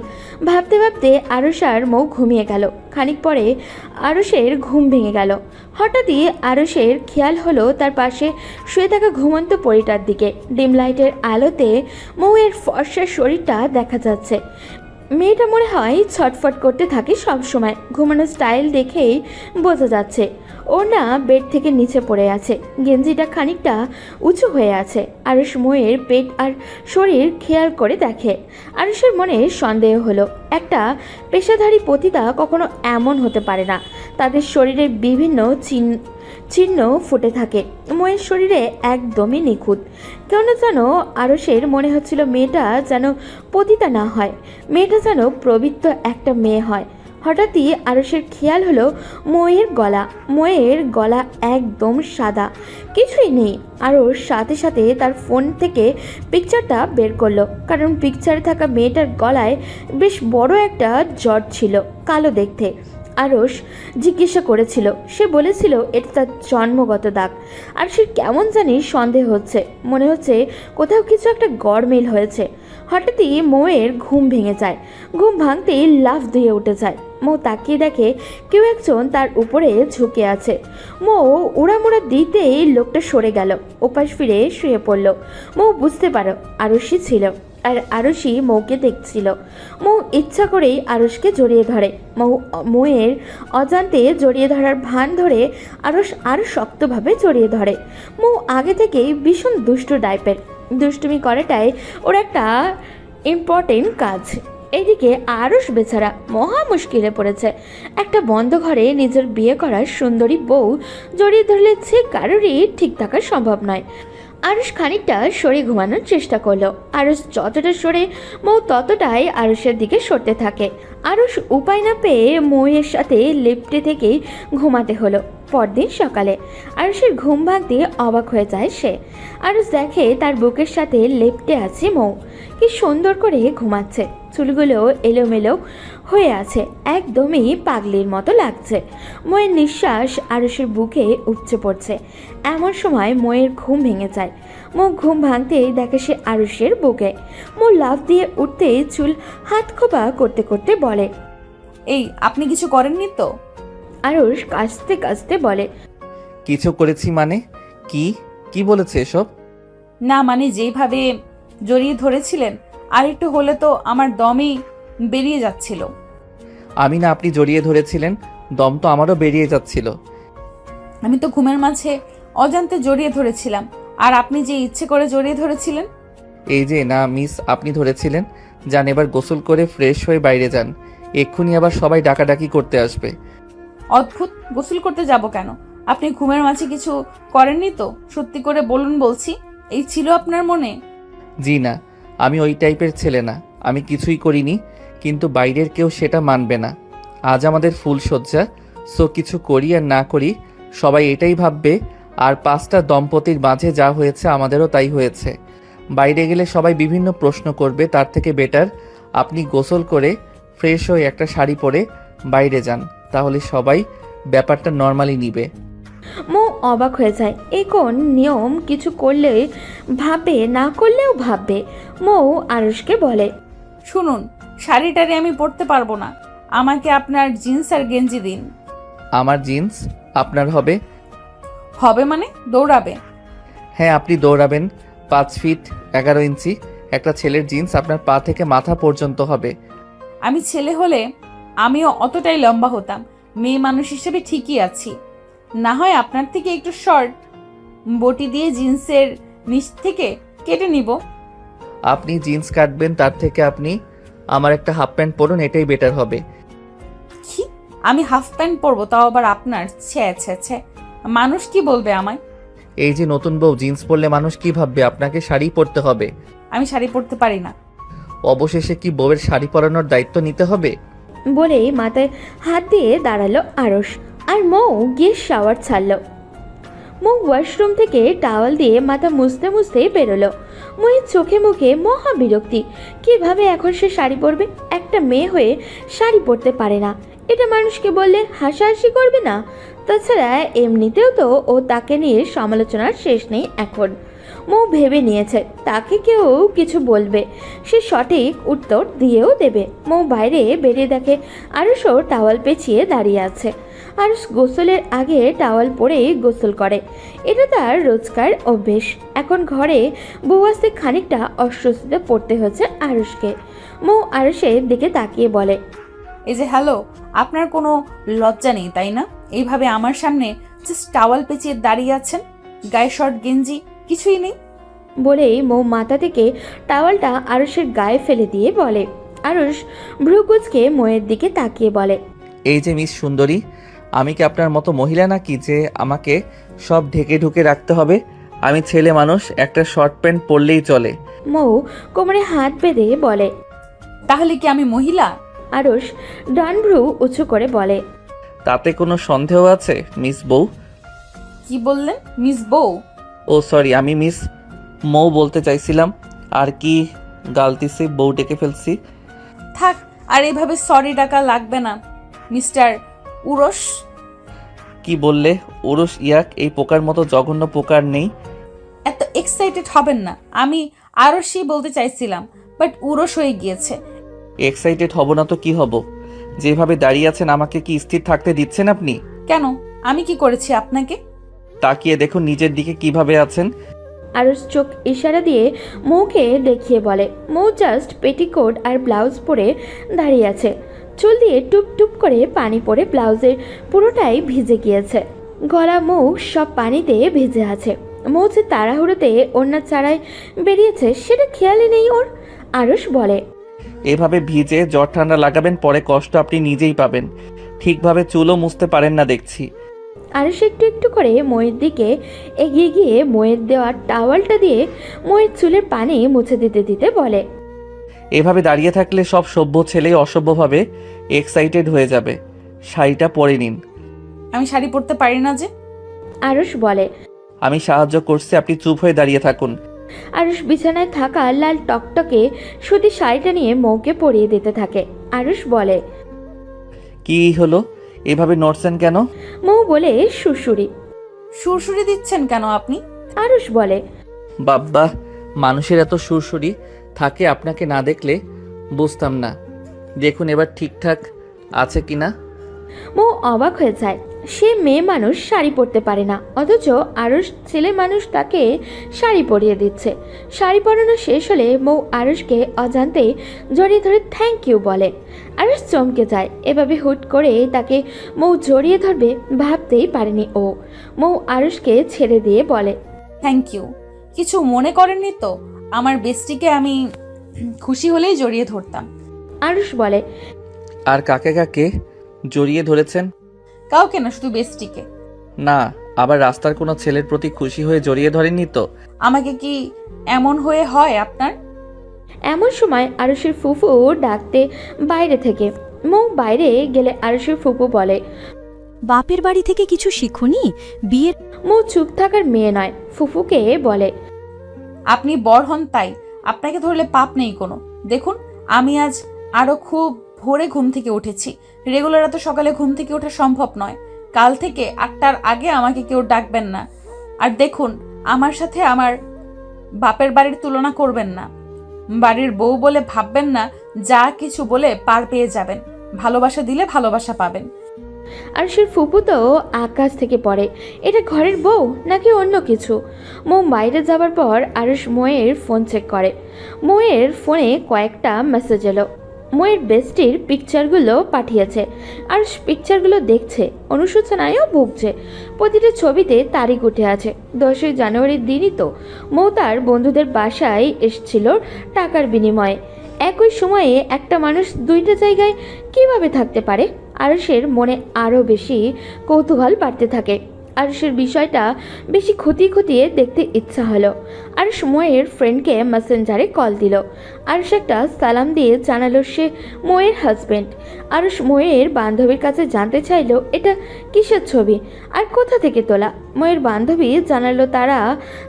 ভাবতে ভাবতে আরুষ আর মৌ ঘুমিয়ে গেল। খানিক পরে আরুষের ঘুম ভেঙে গেল। হঠাৎই আরুষের খেয়াল হলো তার পাশে শুয়ে থাকা ঘুমন্ত পরিটার দিকে। ডিম লাইটের আলোতে মৌয়ের ফর্সা শরীরটা দেখা যাচ্ছে। মেয়েটা মনে হয় ছটফট করতে থাকে সব সময়। ঘুমানোর স্টাইল দেখেই বোঝা যাচ্ছে। ও না বেড থেকে নিচে পড়ে আছে, গেঞ্জিটা খানিকটা উঁচু হয়ে আছে। আরুষ মৌয়ের পেট আর শরীর খেয়াল করে দেখে। আরুষের মনে সন্দেহ হলো, একটা পেশাধারী পতিতা কখনো এমন হতে পারে না। তাদের শরীরের বিভিন্ন চিহ্ন ফুটে থাকে। মৌয়ের শরীরে একদমই নিখুঁত। কেন যেন আরুষের মনে হচ্ছিল মেয়েটা যেন পতিতা না হয়, মেয়েটা যেন পবিত্র একটা মেয়ে হয়। হঠাৎই আরুষের খেয়াল হলো মৌয়ের গলা একদম সাদা, কিছুই নেই। আরুষ সাথে সাথে তার ফোন থেকে পিকচারটা বের করলো, কারণ পিকচারে থাকা মেয়েটার গলায় বেশ বড় একটা জট ছিল, কালো দেখতে। আরুষ জিজ্ঞাসা করেছিল, সে বলেছিল এটা তার জন্মগত দাগ। আর সে কেমন জানি সন্দেহ হচ্ছে, মনে হচ্ছে কোথাও কিছু একটা গড়মেল হয়েছে। হঠাৎই মৌয়ের ঘুম ভেঙে যায়। ঘুম ভাঙতেই লাফ দিয়ে উঠে যায়। মৌ তাকিয়ে দেখে কেউ একজন তার উপরে ঝুঁকে আছে। মৌ উড়ামুড়া দিতেই লোকটা সরে গেল, ওপাশ ফিরে শুয়ে পড়ল। মৌ বুঝতে পারো আরুষই ছিল, আর আরুষি মৌকে দেখছিল। মৌ ইচ্ছা করেই আরুষকে জড়িয়ে ধরে। মৌয়ের অজান্তে জড়িয়ে ধরার ভান ধরে আরুষ আরও শক্তভাবে জড়িয়ে ধরে। মৌ আগে থেকেই ভীষণ দুষ্টু টাইপের। দুষ্টুমি করাটাই ওর একটা ইম্পর্টেন্ট কাজ। এদিকে আরুষ বেচারা মহা মুশকিলে পড়েছে। একটা বন্ধ ঘরে নিজের বিয়ে করার সুন্দরী বউ জড়িয়ে ধরলে সে কারোরই ঠিক থাকা সম্ভব নয়। আরুষ খানিকটা সরে ঘুমানোর চেষ্টা করলো। আরুষ যতটা সরে মৌ ততটাই আরুষের দিকে সরতে থাকে। আরুষ উপায় না পেয়ে মৌয়ের সাথে লেপ্টে থেকেই ঘুমাতে হলো। পরদিন সকালে আরুষের ঘুম ভাঙতে অবাক হয়ে যায় সে। আরুষ দেখে তার বুকের সাথে লেপ্টে আছে মৌ। কি সুন্দর করে ঘুমাচ্ছে, চুলগুলো এলোমেলো হয়ে আছে, একদমই পাগলির মতো লাগছে। মৌয়ের নিঃশ্বাস আরুষের বুকে উপচে পড়ছে। এমন সময় মৌয়ের ঘুম ভেঙে যায়। মৌ ঘুম ভাঙতেই দেখে সে আরুষের বুকে। মৌ লাফ দিয়ে উঠতে চুল হাত খোপা করতে করতে বলে, এই আপনি কিছু করেননি তো? আরুষ কাঁচতে কাঁচতে বলে, কিছু করেছি মানে? কি কি বলেছে এসব? না মানে যেভাবে জড়িয়ে ধরেছিলেন, আর একটু হলে তো আমার দমই বেরিয়ে যাচ্ছিল। আমি না আপনি জড়িয়ে ধরেছিলেন, দম তো আমারও বেরিয়ে যাচ্ছিল। আমি তো ঘুমের মাঝে অজান্তে জড়িয়ে ধরেছিলাম, আর আপনি যে ইচ্ছে করে জড়িয়ে ধরেছিলেন। এই যে না মিস, আপনি ধরেছিলেন। যান এবার গোসল করে ফ্রেশ হয়ে বাইরে যান, এক্ষুনি আবার সবাই ডাকাডাকি করতে আসবে। অদ্ভুত, গোসল করতে যাব কেন? আপনি ঘুমের মাঝে কিছু করেননি তো? সত্যি করে বলুন বলছি, এই ছিল আপনার মনে? জি না, আমি ওই টাইপের ছেলে না, আমি কিছুই করিনি। কিন্তু বাইরের কেউ সেটা মানবে না। আজ আমাদের ফুলশয্যা, সো কিছু করি আর না করি সবাই এটাই ভাববে। আর 5টা দম্পতির মাঝে যা হয়েছে আমাদেরও তাই হয়েছে। বাইরে গেলে সবাই বিভিন্ন প্রশ্ন করবে, তার থেকে বেটার আপনি গোসল করে ফ্রেশ হয়ে একটা শাড়ি পরে বাইরে যান, তাহলে সবাই ব্যাপারটা নর্মালি নিবে। মৌ অবাক হয়ে যায়। এই কোন নিয়ম? কিছু করলে ভাববে, না করলেও ভাববে। মৌ আরুষকে বলে, শুনুন, শাড়িটারি আমি পরতে পারবো না, আমাকে আপনার জিন্স আর গেঞ্জি দিন। আমার জিন্স আপনার হবে? হবে মানে দৌড়াবে? হ্যাঁ, আপনি দৌড়াবেন। 5 ফিট 11 ইঞ্চি একটা ছেলের জিন্স আপনার পা থেকে মাথা পর্যন্ত হবে। আমি ছেলে হলে আমিও অতটাই লম্বা হতাম। মেয়ে মানুষ হিসেবে ঠিকই আছি, না হয় আপনার থেকে একটু শর্ট, বটি দিয়ে জিন্সের নিচ থেকে কেটে নিব। আপনি জিন্স কাটবেন তার থেকে আপনি আমার একটা হাফ প্যান্ট পরুন, এটাই বেটার হবে। কি? আমি হাফ প্যান্ট পরবো, তাও আবার আপনার? ছে, মানুষ কি বলবে আমায়? এই যে নতুন বউ, জিন্স পরলে মানুষ কি ভাববে? আপনাকে শাড়ি পরতে হবে। আমি শাড়ি পরতে পারি না। অবশেষে কি বউয়ের শাড়ি পরানোর দায়িত্ব নিতে হবে? বলেই মাথায় হাত দিয়ে দাঁড়ালো আরস, আর মৌ গিয়ে শাওয়ার ছাড়লো। মৌ ওয়াশরুম থেকে টাওয়াল দিয়ে মাথা মুছতে মুছতে বেরোলো। মৌয়ের চোখে মুখে মহা বিরক্তি। কিভাবে এখন সে শাড়ি পরবে? একটা মেয়ে হয়ে শাড়ি পরতে পারে না, এটা মানুষকে বললে হাসাহাসি করবে না? তাছাড়া এমনিতেও তো ও তাকে নিয়ে সমালোচনার শেষ নেই এখন। মৌ ভেবে নিয়েছে তাকে কেউ কিছু বলবে, সে সঠিক উত্তর দিয়েও দেবে। মৌ বাইরে বেরিয়ে দেখে আরুষও টাওয়াল পেঁচিয়ে দাঁড়িয়ে আছে। আরুষ গোসলের আগে টাওয়াল পরেই গোসল করে, এটা তার রোজকার অভ্যেস। এখন ঘরে বউ আসতে খানিকটা অস্বস্তিতে পড়তে হচ্ছে আরুষকে। মৌ আরুষের দিকে তাকিয়ে বলে, এই যে হ্যালো, আপনার কোনো লজ্জা নেই তাই না? এইভাবে আমার সামনে জাস্ট টাওয়াল পেঁচিয়ে দাঁড়িয়ে আছেন, গায়ে শর্ট গেঞ্জি কিছুই নেই। বলেই মৌ মাথা থেকে টাওয়ালটা আরুষের গায়ে ফেলে দিয়ে বলে। আরুষ ভ্রুকুচকে মৌয়ের দিকে তাকিয়ে বলে, এই যে মিস সুন্দরী, আমি কি আপনার মতো মহিলা নাকি যে আমাকে সব ঢেকে ঢুকে রাখতে হবে? আমি ছেলে মানুষ, একটা শর্ট প্যান্ট পরলেই চলে। মৌ কোমরে হাত বেঁধে বলে। তাহলে কি আমি মহিলা? আরুষ ডান ভ্রু উঁচু করে বলে, তাতে কোনো সন্দেহ আছে মিস বউ? কি বললেন মিস বউ? ও সরি, আমি মিস মৌ বলতে চাইছিলাম। আর কি গালতিছে বউ ডেকে ফেলছি। থাক, আর এভাবে সরি ডাকা লাগবে না মিস্টার উরস। কি বললে? উরস ইয়াক, এই পোকার মতো জঘন্য পোকার নেই। এত এক্সাইটেড হবেন না, আমি আরসই বলতে চাইছিলাম, বাট উরস হয়ে গিয়েছে। এক্সাইটেড হব না তো কি হব? যেভাবে দাঁড়িয়ে আছেন আমাকে কি স্থির থাকতে দিচ্ছেন আপনি? কেন? আমি কি করেছি আপনাকে? তাকিয়ে দেখুন নিজের দিকে কিভাবে আছেন। আরুষ চোখ ইশারা দিয়ে মৌকে দেখিয়ে বলে। মৌ জাস্ট পেটিকোট আর ব্লাউজ পরে দাঁড়িয়ে আছে। চুল দিয়ে টুপ টুপ করে পানি পড়ে ব্লাউজের পুরোটাই ভিজে গিয়েছে। গলা মুখ সব পানিতে ভিজে আছে। মৌ যে তাড়াহুড়োতে ওড়না চাড়ায় বেরিয়েছে সেটা খেয়ালই নেই ওর। আরুষ বলে, এভাবে ভিজে জ্বর ঠান্ডা লাগাবেন, পরে কষ্ট আপনি নিজেই পাবেন। ঠিকভাবে চুলও মুছতে পারেন না দেখছি। আরুষ একটু একটু করে ময়ের দিকে এগিয়ে গিয়ে ময়ের দেওয়া টাওয়ালটা দিয়ে ময়ের চুলের পানি মুছে দিতে দিতে বলে, এভাবে দাঁড়িয়ে থাকলে সব সভ্য ছেলে অসভ্যভাবে এক্সাইটেড হয়ে যাবে। শাড়িটা পরে নিন। আমি শাড়ি পরতে পারি না যে। আরুষ বলে। আমি সাহায্য করছি, আপনি চুপ হয়ে দাঁড়িয়ে থাকুন। আরুষ বিছানায় থাকা লাল টকটকে সুতি শাড়িটা নিয়ে মৌকে পরিয়ে দিতে থাকে। আরুষ বলে, কি হলো, এভাবে নড়ছেন কেন? মৌ বলে, সুরসুরি। সুরসুরি দিচ্ছেন কেন আপনি? আরুষ বলে, বাব্বা, মানুষের এত সুরসুরি থাকে, আপনাকে না দেখলে বুঝতাম না। দেখুন এবার ঠিকঠাক আছে কিনা। মৌ অবাক হয়ে যায়। সে মেয়ে মানুষ শাড়ি পরতে পারে না, অথচ আরুষ ছেলে মানুষ তাকে শাড়ি পরিয়ে দিচ্ছে। শাড়ি পরানো শেষ হলে মৌ আরুষকে অজান্তে জড়িয়ে ধরে থ্যাংক ইউ বলে। আরুষ চমকে যায়। এভাবে হুট করে তাকে মৌ জড়িয়ে ধরবে ভাবতেই পারেনি ও। মৌ আরুষকে ছেড়ে দিয়ে বলে, থ্যাংক ইউ। কিছু মনে করেননি তো? আমার বেস্টিকে আমি খুশি হলেই জড়িয়ে ধরতাম। আরুষ বলে, আর কাকে কাকে জড়িয়ে ধরেছেন? কাউকে না, শুধু বেস্টিকে। না, আবার রাস্তার কোনো ছেলের প্রতি খুশি হয়ে জড়িয়ে ধরেননি তো? আমাকে কি এমন হয়ে হয় আপনার? এমন সময় আরুষের ফুফু ডাকতে বাইরে থেকে। মৌ বাইরে গেলে আরুষের ফুফু বলে, বাপের বাড়ি থেকে কিছু শিখুনি? বিয়ের মৌ চুপ থাকার মেয়ে নয়, ফুফুকে বলে, আপনি বড় হন তাই, আপনাকে ধরলে পাপ নেই কোনো। দেখুন, আমি আজ আরো খুব ভোরে ঘুম থেকে উঠেছি। রেগুলার এত সকালে ঘুম থেকে ওঠা সম্ভব নয়। কাল থেকে 8টার আগে আমাকে কেউ ডাকবেন না। আর দেখুন, আমার সাথে আমার বাপের বাড়ির তুলনা করবেন না। বাড়ির বউ বলে ভাববেন না, যা কিছু বলে পার পেয়ে যাবেন। ভালোবাসা দিলে ভালোবাসা পাবেন। আরুষের ফুপু তো আকাশ থেকে পড়ে। এটা ঘরের বউ নাকি অন্য কিছু? মৌ বাইরে যাবার পর আরুষ ময়ের ফোন চেক করে। ময়ের ফোনে কয়েকটা মেসেজ এলো। ময়ের বেস্টির পিকচারগুলো পাঠিয়েছে আর পিকচারগুলো দেখছে, অনুশোচনায়ও ভুগছে। প্রতিটা ছবিতে তারিখ উঠে আছে। 10ই জানুয়ারির দিনই তো মৌ তার বন্ধুদের বাসায় এসেছিল টাকার বিনিময়ে। একই সময়ে একটা মানুষ দুইটা জায়গায় কিভাবে থাকতে পারে? আরুষের মনে আরও বেশি কৌতূহল বাড়তে থাকে। আরুষের বিষয়টা বেশি খতিয়ে দেখতে ইচ্ছা হলো। আরুষ ময়ের ফ্রেন্ডকে মেসেঞ্জারে কল দিল। আরুষ একটা সালাম দিয়ে জানালো সে ময়ের হাজব্যান্ড। আরুষ ময়ের বান্ধবীর কাছে জানতে চাইলো এটা কিসের ছবি আর কোথা থেকে তোলা। ময়ের বান্ধবী জানালো তারা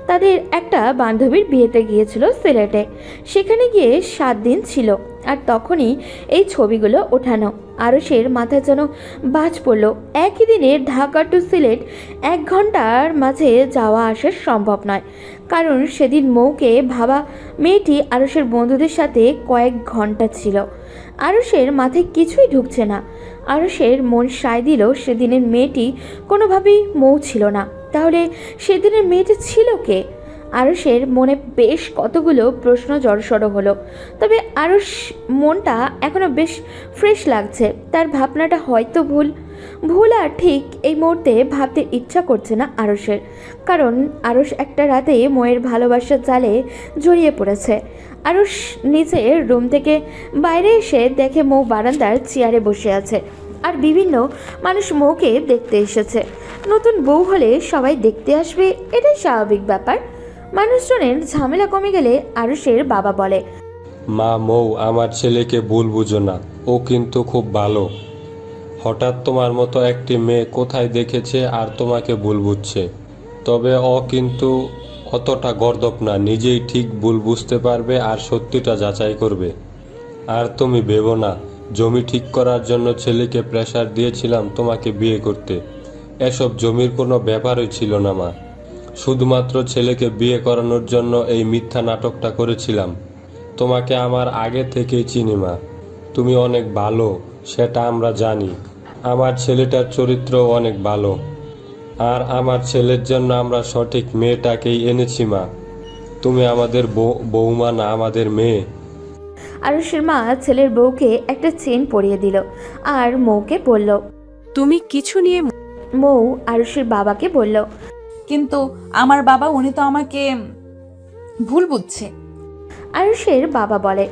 তাদের একটা বান্ধবীর বিয়েতে গিয়েছিল সিলেটে। সেখানে গিয়ে 7 দিন ছিল আর তখনই এই ছবিগুলো ওঠানো। আরুষের মাথায় যেন বাজ পড়ল। একই দিনে ঢাকা টু সিলেট 1 ঘন্টার মাঝে যাওয়া আসা সম্ভব নয়, কারণ সেদিন মৌকে ভাবা মেয়েটি আরুষের বন্ধুদের সাথে কয়েক ঘন্টা ছিল। আরুষের মাথায় কিছুই ঢুকছে না। আরুষের মন সায় দিল সেদিনের মেয়েটি কোনোভাবেই মৌ ছিল না। তাহলে সেদিনের মেয়েটি ছিল কে? আরুষের মনে বেশ কতগুলো প্রশ্ন জড়সড় হলো। তবে আরুষ মনটা এখনো বেশ ফ্রেশ লাগছে। তার ভাবনাটা হয়তো ভুল আর ঠিক এই মুহূর্তে ভাবতে ইচ্ছা করছে না আরুষের, কারণ আরুষ একটা রাতে ময়ের ভালোবাসার জালে জড়িয়ে পড়েছে। আরুষ নিজের রুম থেকে বাইরে এসে দেখে মৌ বারান্দার চেয়ারে বসে আছে আর বিভিন্ন মানুষ মৌকে দেখতে এসেছে। নতুন বউ হলে সবাই দেখতে আসবে, এটাই স্বাভাবিক ব্যাপার। মানুষজনের ঝামেলা কমে গেলে আরুষের বাবা বলে, মা, মৌ আমার ছেলেকে ভুল বুঝো না, ও কিন্তু খুব ভালো। হঠাৎ তোমার মতো একটি মেয়ে কোথায় দেখেছে আর তোমাকে ভুল বুঝছে। তবে ও কিন্তু অতটা গর্দভ না, নিজেই ঠিক ভুল বুঝতে পারবে আর সত্যিটা যাচাই করবে। আর তুমি ভেবো না জমি ঠিক করার জন্য ছেলেকে প্রেশার দিয়েছিলাম তোমাকে বিয়ে করতে। এসব জমির কোনো ব্যাপারই ছিল না মা, শুধুমাত্র ছেলেকে বিয়ে করানোর জন্য এই মিথ্যা নাটকটা করেছিলাম। তোমাকে আমার আগে থেকেই চিনি মা, তুমি অনেক ভালো, সেটা আমরা জানি। আমার ছেলেটার চরিত্র অনেক ভালো, আর আমার ছেলের জন্য আমরা সঠিক মেয়েটাকেই এনেছি মা। তুমি আমাদের বৌমা না, আমাদের মেয়ে। আরুষের মা ছেলের বউকে একটা চেন পরিয়ে দিল আর মৌকে বলল। তুমি কিছু নিয়ে মৌ আরুষের বাবাকে বলল, কিন্তু আমার বাবা, উনি তো আমাকে ভুল বুঝছে। আরুষের বাবা বলে,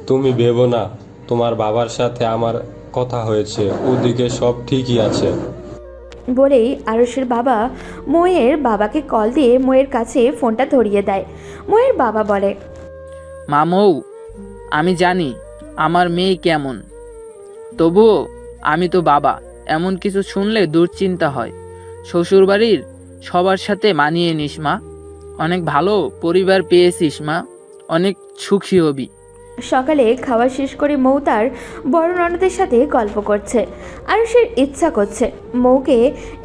তুমি ভেবো না, তোমার বাবার সাথে আমার কথা হয়েছে, ওদিকে সব ঠিকই আছে। বলেই আরুষের বাবা ময়ের বাবাকে কল দিয়ে ময়ের কাছে ফোনটা ধরিয়ে দেয়। ময়ের বাবা বলে, মা মৌ, আমি জানি আমার মেয়ে কেমন, তবুও আমি তো বাবা, এমন কিছু শুনলে দুশ্চিন্তা হয়। শ্বশুরবাড়ির সবার সাথে মানিয়ে নিস মা, অনেক ভালো পরিবার পেয়েছিস মা, অনেক সুখী হবি। সকালে খাওয়া শেষ করে মৌ তার বড় ননদের সাথে গল্প করছে। আরুষের ইচ্ছা করছে মৌকে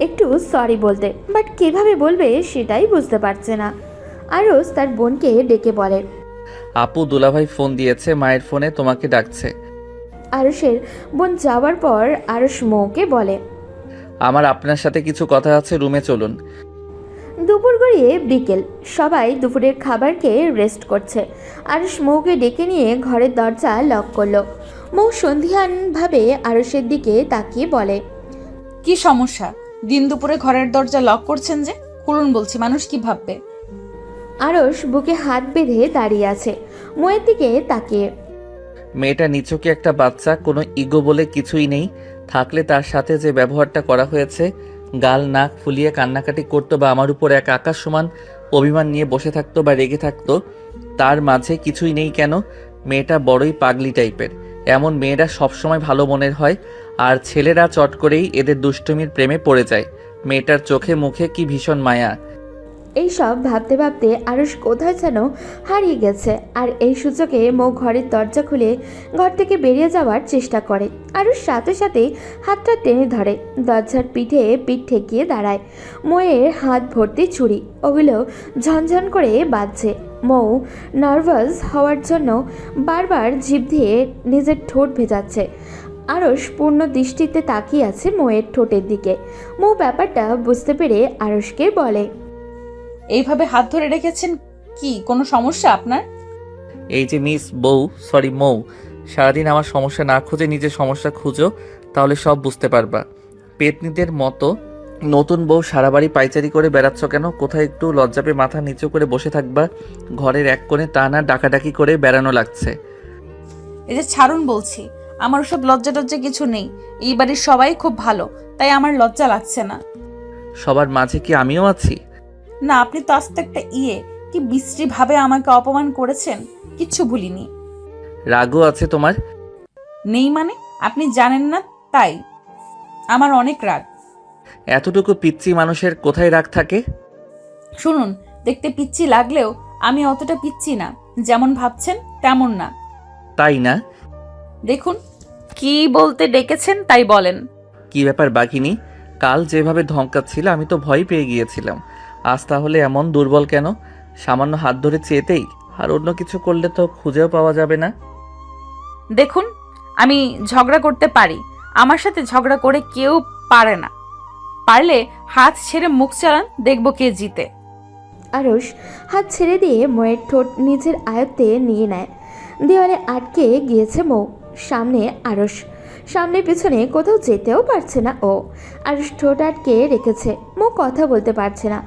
একটু সরি বলতে, বাট কিভাবে বলবে সেটাই বুঝতে পারছে না। আরুষ তার বোনকে ডেকে বলে, আপু দুলাভাই ফোন দিয়েছে, মায়ের ফোনে তোমাকে ডাকছে। আরুষের বোন যাওয়ার পর আরুষ মৌকে বলে, আমার আপনার সাথে কিছু কথা আছে, রুমে চলুন। দুপুর গড়িয়ে বিকেল, সবাই দুপুরের খাবার খেয়ে রেস্ট করছে। আরুষ মৌকে ডেকে নিয়ে ঘরের দরজা লক করলো। মৌ সন্ধিহানভাবে আরুষের দিকে তাকিয়ে বলে, কি সমস্যা? দিন দুপুরে ঘরের দরজা লক করছেন যে? খুলুন বলছি, মানুষ কি ভাববে? আরুষ বুকে হাত বেঁধে দাঁড়িয়ে আছে মৌয়ের দিকে তাকিয়ে। মেয়েটা নিচুকে একটা বাচ্চা, কোনো ইগো বলে কিছুই নেই। থাকলে তার সাথে যে ব্যবহারটা করা হয়েছে, গাল নাক ফুলিয়ে কান্নাকাটি করতো বা আমার উপর এক আকাশ সমান অভিমান নিয়ে বসে থাকতো বা রেগে থাকতো, তার মাঝে কিছুই নেই কেন? মেয়েটা বড়ই পাগলি টাইপের। এমন মেয়েরা সবসময় ভালো মনের হয়, আর ছেলেরা চট করেই এদের দুষ্টুমির প্রেমে পড়ে যায়। মেয়েটার চোখে মুখে কি ভীষণ মায়া। এইসব ভাবতে ভাবতে আরুষ কোথায় যেন হারিয়ে গেছে। আর এই সুযোগে মৌ ঘরের দরজা খুলে ঘর থেকে বেরিয়ে যাওয়ার চেষ্টা করে। আরুষ সাথে সাথে হাতটা টেনে ধরে, দরজার পিঠে পিঠ ঠেকিয়ে দাঁড়ায়। মৌয়ের হাত ভর্তি ছুরি, ওগুলো ঝনঝন করে বাজছে। মৌ নার্ভাস হওয়ার জন্য বারবার জিভ দিয়ে নিজের ঠোঁট ভেজাচ্ছে। আরুষ পূর্ণ দৃষ্টিতে তাকিয়ে আছে মৌয়ের ঠোঁটের দিকে। মৌ ব্যাপারটা বুঝতে পেরে আরুষকে বলে, এইভাবে হাত ধরে রেখেছেন, কি কোনো সমস্যা আপনার? এই যে মিস বউ, সরি মৌ, সারাদিন আমার সমস্যা না খুঁজে নিজের সমস্যা খুঁজো, তাহলে সব বুঝতে পারবা। পেতনিদের মতো নতুন বউ সারা বাড়ি পাইচারি করে বেড়াচ্ছ কেন? কোথায় একটু লজ্জা পেয়ে মাথা নিচু করে বসে থাকবা? ঘরের এক কোণে তা না ডাকাডাকি করে বেড়ানো লাগছে। এই যে ছাড়ুন বলছি, আমার ওসব লজ্জা টজ্জা কিছু নেই। এই বাড়ির সবাই খুব ভালো, তাই আমার লজ্জা লাগছে না। সবার মাঝে কি আমিও আছি? না, আপনি তো আস্তে একটা কি বিশ্রী ভাবে আমাকে অপমান করেছেন, কিচ্ছু ভুলিনি। রাগও আছে তোমার? নেই মানে? আপনি জানেন না তাই। আমার অনেক রাগ। এতটুকু পিচ্চি মানুষের কোথায় রাগ থাকে? শুনুন, দেখতে পিচ্ছি লাগলেও আমি অতটা পিচ্ছি না, যেমন ভাবছেন তেমন না। তাই না? দেখুন, কি বলতে ডেকেছেন তাই বলেন। কি ব্যাপার বাঘিনী? কাল যেভাবে ধমকাচ্ছিল আমি তো ভয় পেয়ে গিয়েছিলাম। আজ তাহলে এমন দুর্বল কেন? সামান্য হাত ধরে চেয়েতেই? আর অন্য কিছু করলে তো খুঁজেও পাওয়া যাবে না। দেখুন, আমি ঝগড়া করতে পারি, আমার সাথে ঝগড়া করে কেউ পারে না। পারলে হাত ছেড়ে মুখ চালান, দেখব কে জিতে। আরুষ হাত ছেড়ে দিয়ে মৌয়ের ঠোঁট নিজের আয়ত্তে নিয়ে নেয়। দেওয়ালে আটকে গিয়েছে মৌ, সামনে আরুষ, সামনে পেছনে কোথাও যেতেও পারছে না ও। আরুষ ঠোঁট আটকে রেখেছে, মৌ কথা বলতে পারছে না।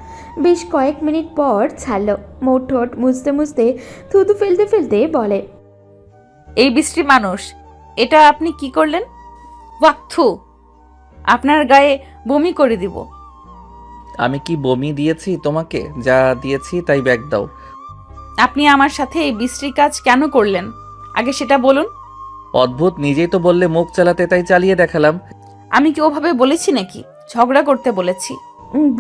বেশ কয়েক মিনিট পর ছাড়ল। মৌ ঠোঁট মুছতে মুছতে থুতু ফেলতে ফেলতে বলে, এই বিশ্রী মানুষ, এটা আপনি কি করলেন? ওয়াক্থু, আপনার গায়ে বমি করে দিব। আমি কি বমি দিয়েছি তোমাকে? যা দিয়েছি তাই ব্যাগ দাও। আপনি আমার সাথে এই বিশ্রী কাজ কেন করলেন, আগে সেটা বলুন। অদ্ভুত, নিজেই তো বললে মুখ চালাতে, তাই চালিয়ে দেখালাম। আমি কি ওভাবে বলেছি নাকি? ঝগড়া করতে বলেছি।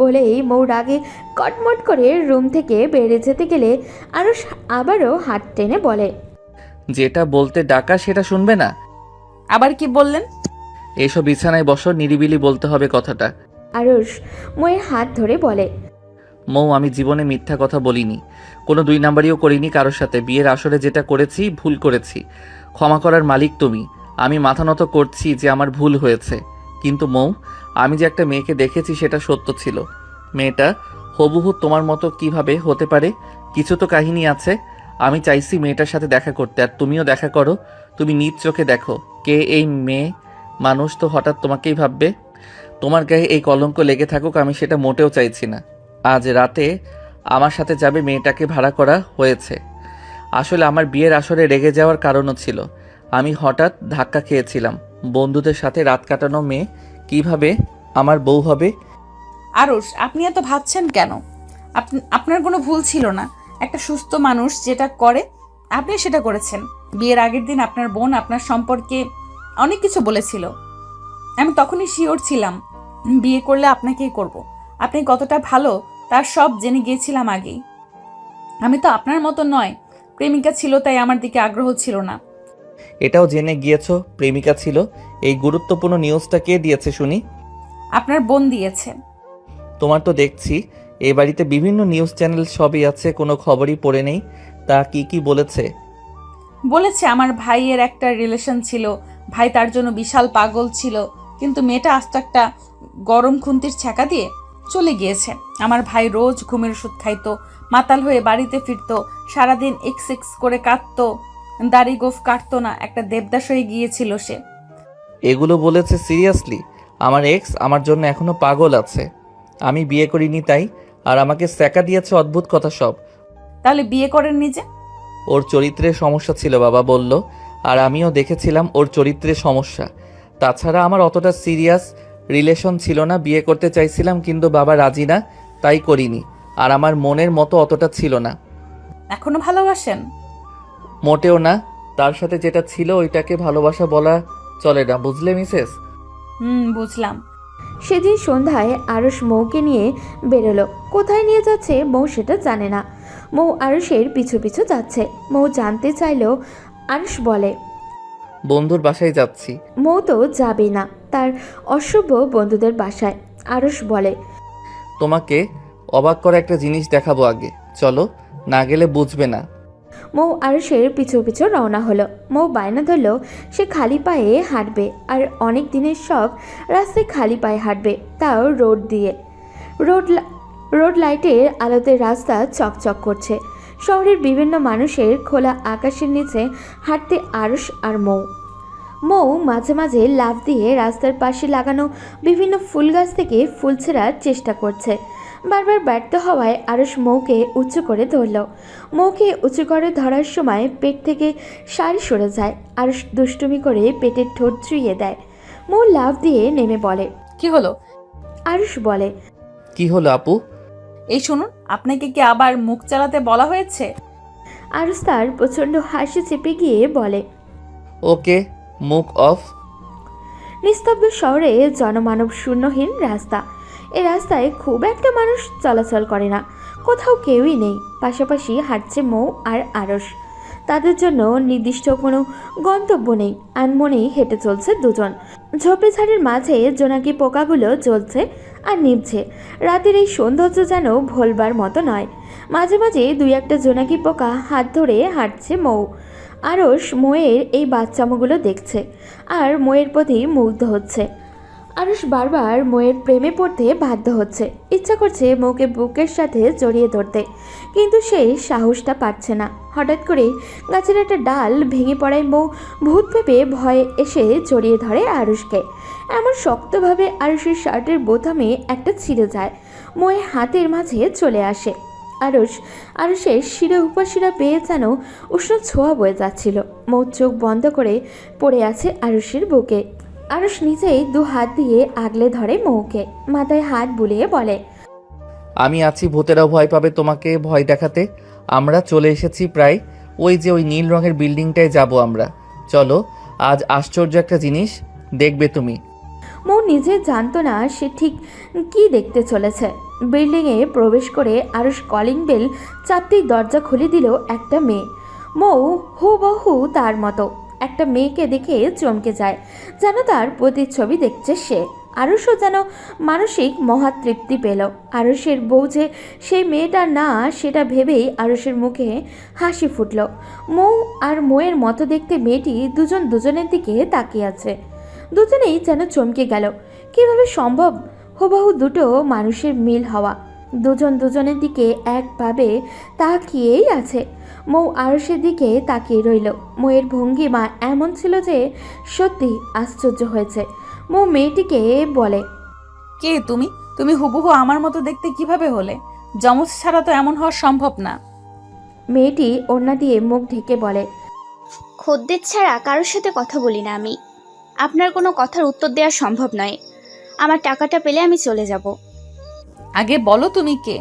বলেই মৌ রাগে কটমট করে রুম থেকে বেরিয়ে যেতে গেলে আরুষ আবারও হাত টেনে বলে, যেটা বলতে ডাকা সেটা শুনবে না? আবার কি বললেন? এসব বিছানায় বসো, নিরিবিলি বলতে হবে কথাটা। আরুষ মৌয়ের হাত ধরে বলে, মৌ, আমি জীবনে মিথ্যা কথা বলিনি, কোনো দুই নাম্বারিও করিনি কারোর সাথে। বিয়ের আসরে যেটা করেছি ভুল করেছি, ক্ষমা করার মালিক তুমি। আমি মাথা নত করছি যে আমার ভুল হয়েছে। কিন্তু মৌ, আমি যে একটা মেয়েকে দেখেছি সেটা সত্য ছিল। মেয়েটা হুবহু তোমার মতো কিভাবে হতে পারে? কিছু তো কাহিনী আছে। আমি চাইছি মেয়েটার সাথে দেখা করতে, আর তুমিও দেখা করো। তুমি নিজ চোখে দেখো কে এই মেয়ে মানুষ, তো হঠাৎ তোমাকেই ভাববে। তোমার গায়ে এই কলঙ্ক লেগে থাকুক, আমি সেটা মোটেও চাইছি না। আজ রাতে আমার সাথে যাবে, মেয়েটাকে ভাড়া করা হয়েছে। আসলে আমার বিয়ের আসরে রেগে যাওয়ার কারণও ছিল। আমি হঠাৎ ধাক্কা খেয়েছিলাম। বন্ধুদের সাথে রাত কাটানো মেয়ে কিভাবে আমার বউ হবে? আরুষ, আপনি এত ভাবছেন কেন? আপনার কোনো ভুল ছিল না। একটা সুস্থ মানুষ যেটা করে আপনি সেটা করেছেন। বিয়ের আগের দিন আপনার বোন আপনার সম্পর্কে অনেক কিছু বলেছিল। আমি তখনই শিওর ছিলাম বিয়ে করলে আপনাকেই করব। আপনি কতটা ভালো তার সব জেনে গিয়েছিলাম আগেই। আমি তো আপনার মতো নয়, প্রেমিকা ছিল তাই আমার দিকে আগ্রহ ছিল না। এটাও জেনে গিয়েছো প্রেমিকা ছিল? এই গুরুত্বপূর্ণ নিউজটা কে দিয়েছে শুনি? আপনার বোন দিয়েছে। তোমার তো দেখছি এ বাড়িতে বিভিন্ন নিউজ চ্যানেল সবই আছে, কোনো খবরই পড়ে নেই। তা কি কি বলেছে? বলেছে আমার ভাইয়ের একটা রিলেশন ছিল, ভাই তার জন্য বিশাল পাগল ছিল, কিন্তু মেয়েটা আস্ত একটা গরম খুন্তির ছ্যাঁকা দিয়ে চলে গিয়েছে। আমার ভাই রোজ ঘুমের ওষুধ খাইতো, মাতাল হয়ে বাড়িতে ফিরতো, সারাদিন এক্স করে কাঁদতো, দাড়ি গোফ কাটতো না, একটা দেবদাস হয়ে গিয়েছিল সে। এগুলো বলেছে সিরিয়াসলি? আমার এক্স আমার জন্য এখনো পাগল আছে, আমি বিয়ে করিনি তাই, আর আমাকে স্যাকা দিয়েছে? অদ্ভুত কথা সব। তাহলে বিয়ে করেননি যে? ওর চরিত্রের সমস্যা ছিল বাবা বলল, আর আমিও দেখেছিলাম ওর চরিত্রের সমস্যা। তাছাড়া আমার অতটা সিরিয়াস রিলেশন ছিল না। বিয়ে করতে চাইছিলাম কিন্তু বাবা রাজি না, তাই করিনি। আর আমার মনের মতো অতটা ছিল না। এখনো ভালোবাসেন? মোটেও না। তার সাথে যেটা ছিল ওইটাকে ভালোবাসা বলা চলে না, বুঝলে মিসেস? বুঝলাম। সেদিন সন্ধ্যায় আরুষ মৌকে নিয়ে বেরোলো। কোথায় নিয়ে যাচ্ছে মৌ সেটা জানে না। মৌ আরুষের পিছু পিছু যাচ্ছে। মৌ জানতে চাইলেও আরুষ বলে, বন্ধুর বাসায় যাচ্ছি। মৌ তো যাবে না, তার অশুভ বন্ধুদের বাসায়। আরুষ বলে, তোমাকে অবাক করা একটা জিনিস দেখাবো, আগে চলো, না গেলে বুঝবে না। মৌ আরুষের পিছু পিছু রওনা হলো। মৌ বায়না ধরল সে খালি পায়ে হাঁটবে, আর অনেক দিনের শখ রাস্তায় খালি পায়ে হাঁটবে, তাও রোড দিয়ে। রোড লাইটের আলোতে রাস্তা চকচক করছে। শহরের বিভিন্ন মানুষের খোলা আকাশের নিচে হাঁটতে আরশ আর মৌ মাঝে মাঝে লাফ দিয়ে রাস্তার পাশে লাগানো বিভিন্ন ফুল গাছ থেকে ফুল ছেঁড়ার চেষ্টা করছে। বারবার ব্যর্থ হওয়ায় আরশ মৌকে উঁচু করে ধরল। মৌকে উঁচু করে ধরার সময় পেট থেকে শাড়ি সরে যায়। আরশ দুষ্টুমি করে পেটের ঠোঁট চুইয়ে দেয়। মৌ লাফ দিয়ে নেমে বলে, কি হলো? আরশ বলে, কি হলো আপু? এই শুনুন, আপনাকে কি আবার মুখ চালাতে বলা হয়েছে? আরশ তার প্রচণ্ড হাসি চেপে গিয়ে বলে, ওকে, মুখ অফ। নিস্তব্ধ শহরে জনমানব শূন্যহীন রাস্তা। এই রাস্তায় খুব একটা মানুষ চলাচল করে না, কোথাও কেউই নেই। পাশাপাশি হাঁটছে মৌ আর আরশ। তাদের জন্য নির্দিষ্ট কোনো গন্তব্য নেই, আনমনেই হেঁটে চলছে দুজন। ঝোপে ঝাড়ের মাঝে জোনাকি পোকাগুলো জ্বলছে আর নিভছে। রাতের এই সৌন্দর্য যেন ভোলবার মতো নয়। মাঝে মাঝে দুই একটা জোনাকি পোকা হাত ধরে হাঁটছে মৌ। আরশ মৌয়ের এই বাচ্চামোগুলো দেখছে আর মৌয়ের প্রতি মুগ্ধ হচ্ছে। আরশ বারবার মৌয়ের প্রেমে পড়তে বাধ্য হচ্ছে। ইচ্ছা করছে মৌকে বুকের সাথে জড়িয়ে ধরতে, কিন্তু সেই সাহসটা পাচ্ছে না। হঠাৎ করে গাছের একটা ডাল ভেঙে পড়ায় মৌ ভূত ভেবে ভয়ে এসে জড়িয়ে ধরে আরশকে। এমন শক্তভাবে আরশের শার্টের বোতামে একটা ছিঁড়ে যায়, মৌয়ের হাতের মাঝে চলে আসে। আরশের শিরা উপশিরা পেয়ে যেন উষ্ণ ছোঁয়া বয়ে যাচ্ছিল। মৌ চোখ বন্ধ করে পড়ে আছে আরশের বুকে। আরশ নিজেই দু হাত দিয়ে আগলে ধরে মৌকে, মাথায় হাত বুলিয়ে বলে, আমি আছি, ভূতেরাও ভয় পাবে তোমাকে ভয় দেখাতে। আমরা চলে এসেছি প্রায়। ওই যে ওই নীল রঙের বিল্ডিংটায় যাব আমরা। চলো, আজ আশ্চর্য একটা জিনিস দেখবে তুমি। মৌ নিজে জানতো না সে ঠিক কী দেখতে চলেছে। বিল্ডিংয়ে প্রবেশ করে আরশ কলিং বেল চাপতেই দরজা খুলে দিল একটা মেয়ে। মৌ হুবহু তার মতো একটা মেয়েকে দেখে চমকে যায়, যেন তার প্রতিচ্ছবি দেখছে সে। আরশও যেন মানসিক মহাতৃপ্তি পেল। আরশের বউ যে সেই মেয়েটা না, সেটা ভেবেই আরশের মুখে হাসি ফুটল। মৌ আর মৌয়ের মতো দেখতে মেয়েটি দুজন দুজনের দিকে তাকিয়ে আছে। দুজনেই যেন চমকে গেল। কিভাবে সম্ভব হুবহু দুটো মানুষের মিল হওয়া? দুজন দুজনের দিকে একভাবে তাকিয়েই আছে। মৌ আরশের দিকে তাকিয়ে রইল। মৌয়ের ভঙ্গিমা এমন ছিল যে সত্যি আশ্চর্য হয়েছে। মৌ মেয়েটিকে বলে, কে তুমি? তুমি হুবহু আমার মতো দেখতে কিভাবে হলে? যমজ ছাড়া তো এমন হওয়া সম্ভব না। মেয়েটি ওড়না দিয়ে মুখ ঢেকে বলে, খদ্দের ছাড়া কারোর সাথে কথা বলি না আমি। আপনার কোনো কথার উত্তর দেওয়া সম্ভব নয়। আমার টাকাটা পেলে আমি চলে যাব। আগে বলো তুমি কে?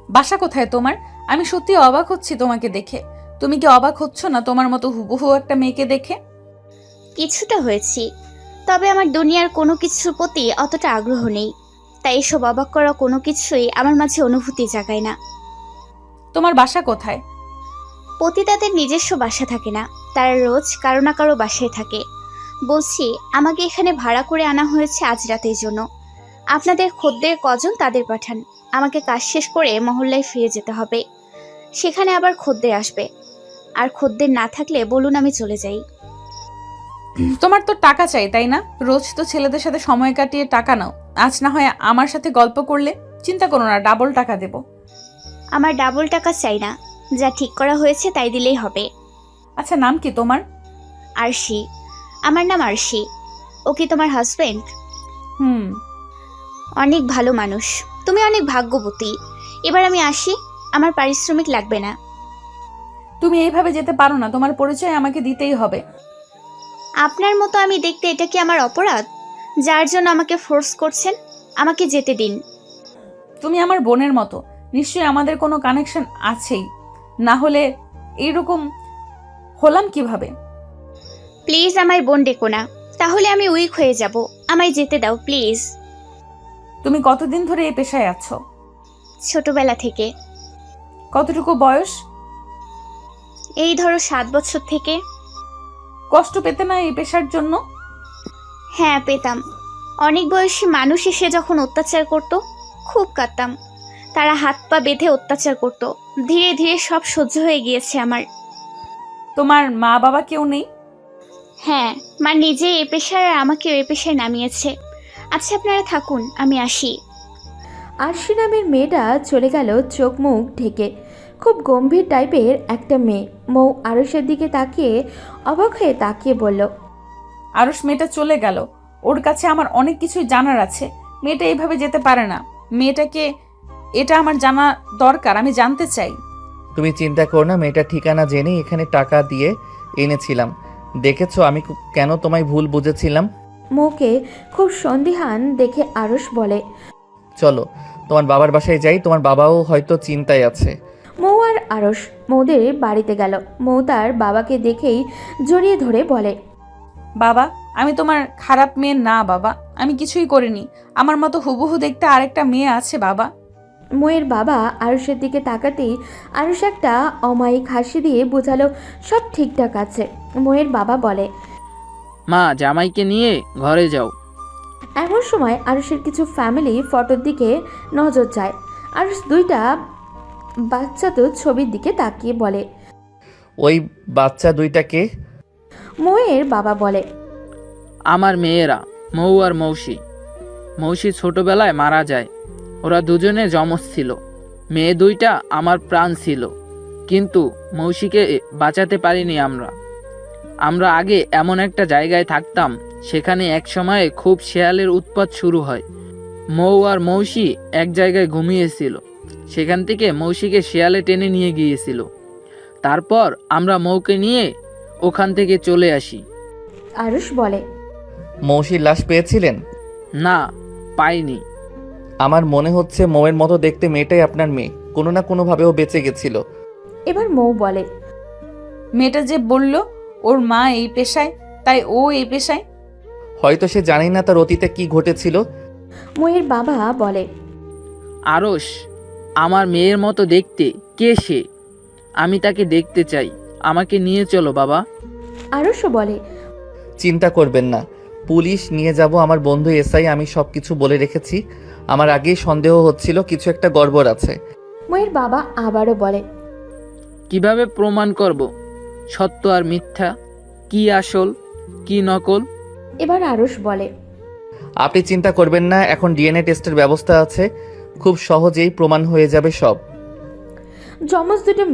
বাসা কোথায় তোমার? আমি সত্যি অবাক হচ্ছি তোমাকে দেখে। তুমি কি অবাক হচ্ছ না তোমার মতো হুবহু একটা মেয়েকে দেখে? কিছুটা হয়েছি, তবে আমার দুনিয়ার কোনো কিছুর প্রতি অতটা আগ্রহ নেই। তাই এসব অবাক করা কোনো কিছুই আমার মাঝে অনুভূতি জাগায় না। তোমার বাসা কোথায়? পতিতাদের নিজস্ব বাসা থাকে না, তারা রোজ কারো না কারো বাসায় থাকে। বলছি, আমাকে এখানে ভাড়া করে আনা হয়েছে আজ রাতের জন্য। আপনাদের খদ্দের কজন তাদের পাঠান। আমাকে কাজ শেষ করে মহল্লায় ফিরে যেতে হবে। সেখানে আবার খদ্দের আসবে, আর খদ্দের না থাকলে বলুন আমি চলে যাই। তোমার তো টাকা চাই তাই না? রোজ তো ছেলেদের সাথে সময় কাটিয়ে টাকা নাও, আজ না হয় আমার সাথে গল্প করলে। চিন্তা করো না, ডাবল টাকা দেব। আমার ডাবল টাকা চাই না, যা ঠিক করা হয়েছে তাই দিলেই হবে। আচ্ছা, নাম কি তোমার? আরশি। আমার নাম আরশি। ও কি তোমার হাজবেন্ড? হুম। অনেক ভালো মানুষ। তুমি অনেক ভাগ্যবতী। এবার আমি আসি, আমার পারিশ্রমিক লাগবে না। তুমি এইভাবে যেতে পারো না, তোমার পরিচয় আমাকে দিতেই হবে। আপনার মতো আমি দেখতে এটা কি আমার অপরাধ, যার জন্য আমাকে ফোর্স করছেন? আমাকে যেতে দিন। তুমি আমার বোনের মতো, নিশ্চয়ই আমাদের কোনো কানেকশন আছেই, না হলে এইরকম হলাম কিভাবে? প্লিজ আমায় বোন ডেকো না, তাহলে আমি উইক হয়ে যাব। আমায় যেতে দাও প্লিজ। তুমি কতদিন ধরে এই পেশায় আছো? ছোটবেলা থেকে। কতটুকু বয়স? এই ধরো 7 বছর থেকে। কষ্ট পেতে না এই পেশার জন্য? হ্যাঁ পেতাম। অনেক বয়সী মানুষ এসে যখন অত্যাচার করত, খুব কাঁদতাম। তারা হাত পা বেঁধে অত্যাচার করত। ধীরে ধীরে সব সহ্য হয়ে গিয়েছে আমার। তোমার মা বাবা কেউ নেই? হ্যাঁ, মা নিজে এ পেশার আর আমাকে এ পেশায় নামিয়েছে। আচ্ছা আপনারা থাকুন, আমি আসি। আরশি নামের মেয়েটা চলে গেল চোখ মুখ ঢেকে। খুব গম্ভীর টাইপের একটা মেয়ে। মৌ আরুষের দিকে তাকিয়ে অবাক হয়ে তাকিয়ে বলল, আরুষ মেয়েটা চলে গেল, ওর কাছে আমার অনেক কিছুই জানার আছে। মেয়েটা এইভাবে যেতে পারে না। মেয়েটাকে এটা আমার জানা দরকার, আমি জানতে চাই। তুমি চিন্তা করো না, মেয়েটার ঠিকানা জেনে এখানে টাকা দিয়ে এনেছিলাম। দেখেছো আমি কেন তোমায় ভুল বুঝেছিলাম। মৌকে খুব সন্দিহান দেখে আরুষ বলে, চলো তোমার বাবার বাসায় যাই, তোমার বাবাও হয়তো চিন্তায় আছে। মৌ আর আরুষ মৌদের বাড়িতে গেল। মৌ তার বাবাকে দেখেই জড়িয়ে ধরে বলে, বাবা, আমি তোমার খারাপ মেয়ে না বাবা, আমি কিছুই করিনি। আমার মতো হুবহু দেখতে আরেকটা মেয়ে আছে বাবা। মৌয়ের বাবা আরুষের দিকে তাকাতেই আরুষ একটা অমায়িক হাসি দিয়ে বোঝালো সব ঠিকঠাক আছে। মৌয়ের বাবা বলে, মা, জামাইকে নিয়ে ঘরে যাও। এমন সময় আরুষের কিছু ফ্যামিলি ফটোর দিকে নজর যায়। আরুষ দুইটা বাচ্চা তো ছবির দিকে তাকিয়ে বলে, ওই বাচ্চা দুইটাকে? মৌয়ের বাবা বলে, আমার মেয়েরা, মৌ আর মৌসি। মৌসি ছোটবেলায় মারা যায়। ওরা দুজনে যমজ ছিল। মেয়ে দুইটা আমার প্রাণ ছিল, কিন্তু মৌসিকে বাঁচাতে পারিনি আমরা আগে এমন একটা জায়গায় থাকতাম, সেখানে এক সময়ে খুব শেয়ালের উৎপাত শুরু হয়। মৌ আর মৌসি এক জায়গায় ঘুমিয়েছিল। সেখান থেকে মৌসিকে শেয়ালে টেনে নিয়ে গিয়েছিল। তারপর আমরা মৌকে নিয়ে ওখান থেকে চলে আসি। আরুষ বলে, মৌসির লাশ পেয়েছিলেন? না, পাইনি। আমার মনে হচ্ছে মৌয়ের মতো দেখতে মেয়েটাই আপনার মেয়ে। কোনো না কোনোভাবে ও বেঁচে গেছিল। এবার মৌ বলে, মেয়েটা যে বলল ওর মা এই পেশায়, তাই ও এই পেশায়। হয়তো সে জানি না তার অতীতে কি ঘটেছিল। মৌয়ের বাবা বলে, আরশ আমার মেয়ের মতো দেখতে। কে সে? আমি তাকে দেখতে চাই। আমাকে নিয়ে চলো বাবা। আরুষও বলে, চিন্তা করবেন না, পুলিশ নিয়ে যাব। আমার বন্ধু এসআই আমি সব কিছু বলে রেখেছি। আমার আগেই সন্দেহ হচ্ছিল কিছু একটা গড়বড় আছে। মৌয়ের বাবা আবারও বলে, কিভাবে প্রমাণ করব সত্য আর মিথ্যা, কি আসল কি নকল? এবার আরুষ বলে, আপনি চিন্তা করবেন না, এখন ডিএনএ টেস্টের ব্যবস্থা আছে, খুব সহজেই প্রমাণ হয়ে যাবে সব। যমজ দুটো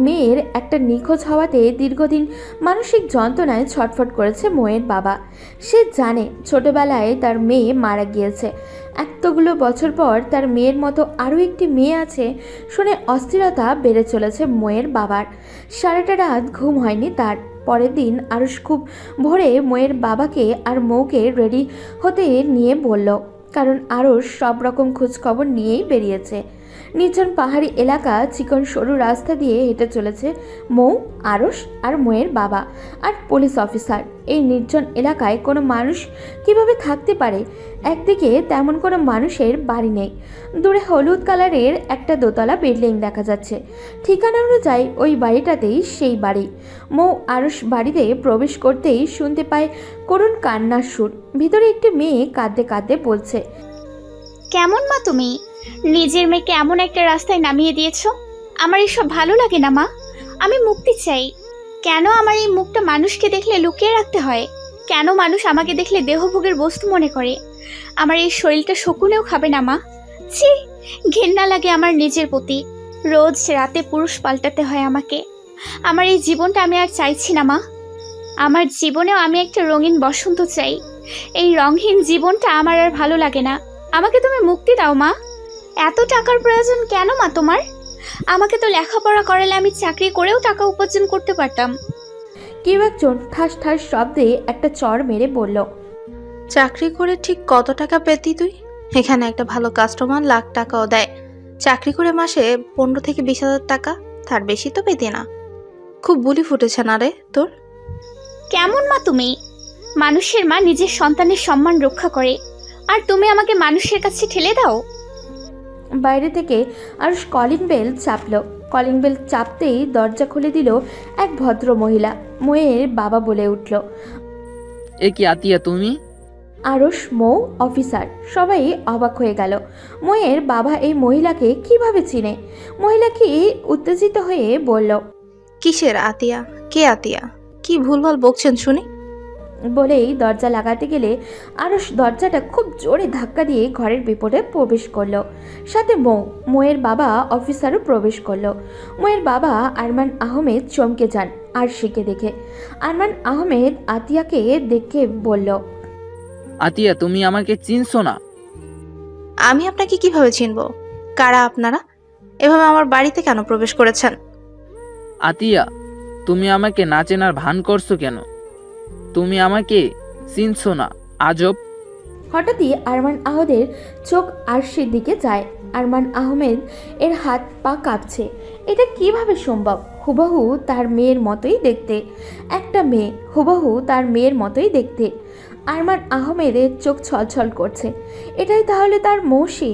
মেয়ের একটা নিখোঁজ হওয়াতে দীর্ঘদিন মানসিক যন্ত্রণায় ছটফট করেছে মৌয়ের বাবা। সে জানে ছোটবেলায় তার মেয়ে মারা গিয়েছে। এতগুলো বছর পর তার মেয়ের মতো আরও একটি মেয়ে আছে শুনে অস্থিরতা বেড়ে চলেছে মৌয়ের বাবার। সারাটা রাত ঘুম হয়নি তার। পরের দিন আরুষ খুব ভোরে মৌয়ের বাবাকে আর মৌকে রেডি হতে নিয়ে বলল, কারণ আরুষ সব রকম খোঁজখবর নিয়েই বেরিয়েছে। নির্জন পাহাড়ি এলাকা, চিকন সরু রাস্তা দিয়ে হেঁটে চলেছে মৌ, আরুষ আর মৌয়ের বাবা আর পুলিশ অফিসার। এই নির্জন এলাকায় কোনো মানুষ কিভাবে থাকতে পারে? একদিকে তেমন কোনো মানুষের বাড়ি নেই। দূরে হলুদ কালারের একটা দোতলা বিল্ডিং দেখা যাচ্ছে। ঠিকানা অনুযায়ী ওই বাড়িটাতেই সেই বাড়ি। মৌ আরুষ বাড়িতে প্রবেশ করতেই শুনতে পায় করুণ কান্নার সুর। ভিতরে একটি মেয়ে কাঁদতে কাঁদতে বলছে, কেমন মা তুমি? নিজের মেয়েকে এমন একটা রাস্তায় নামিয়ে দিয়েছো। আমার এসব ভালো লাগে না মা। আমি মুক্তি চাই। কেন আমার এই মুখটা মানুষকে দেখলে লুকিয়ে রাখতে হয়? কেন মানুষ আমাকে দেখলে দেহভোগের বস্তু মনে করে? আমার এই শরীরটা শকুনেও খাবে না মা। ছি, ঘেন্না লাগে আমার নিজের প্রতি। রোজ রাতে পুরুষ পাল্টাতে হয় আমাকে। আমার এই জীবনটা আমি আর চাইছি না মা। আমার জীবনেও আমি একটা রঙিন বসন্ত চাই। এই রঙহীন জীবনটা আমার আর ভালো লাগে না। আমাকে তুমি মুক্তি দাও মা। এত টাকার প্রয়োজন কেন মা তোমার? আমাকে তো লেখাপড়া করালে আমি চাকরি করেও টাকা উপার্জন করতে পারতাম। কেউ একজন ঠাস ঠাস শব্দে একটা চড় মেরে বলল, চাকরি করে ঠিক কত টাকা পেতি তুই? এখানে একটা ভালো কাস্টমার লাখ টাকাও দেয়। চাকরি করে মাসে 15 থেকে 20,000 টাকা, তার বেশি তো পেতি না। খুব বুলি ফুটেছে না রে তোর? কেমন মা তুমি? মানুষের মা নিজের সন্তানের সম্মান রক্ষা করে, আর তুমি আমাকে মানুষের কাছে ঠেলে দাও। বাইরে থেকে আরুষ কলিং বেল চাপল। কলিং বেল চাপতেই দরজা খুলে দিল এক ভদ্র মহিলা। মৌয়ের বাবা বলে উঠল, এ কি আতিয়া তুমি? আরুষ, মৌ, অফিসার সবাই অবাক হয়ে গেল। মৌয়ের বাবা এই মহিলাকে কিভাবে চিনে? মহিলা কি উত্তেজিত হয়ে বলল, কিসের আতিয়া? কে আতিয়া? কি ভুলভাল বকছেন শুনি? বলেই দরজা লাগাতে গেলে আরশ দরজাটা খুব জোরে ধাক্কা দিয়ে ঘরের বিপদে প্রবেশ করলো। সাথে মোয়ের বাবা অফিসারও প্রবেশ করলো। মোয়ের বাবা আরমান আহমেদ চমকে যান আরশিকে দেখে। আরমান আহমেদ আতিয়াকে দেখে বলল, আতিয়া, তুমি আমাকে চিনছো না? আমি আপনাকে কিভাবে চিনব? কারা আপনারা? এভাবে আমার বাড়িতে কেন প্রবেশ করেছেন? আতিয়া, তুমি আমাকে না চেনার ভান করছো কেন? তুমি আমাকে চিনছো না? আজব। হঠাৎই আরমান আহমেদের চোখ আরশির দিকে যায়। আরমান আহমেদ এর হাত পা কাঁপছে। এটা কিভাবে সম্ভব? হুবহু তার মেয়ের মতোই দেখতে। একটা মেয়ে, হুবহু তার মেয়ের মতোই দেখতে। আরমান আহমেদের চোখ ছলছল করছে। এটাই তাহলে তার মৌসি?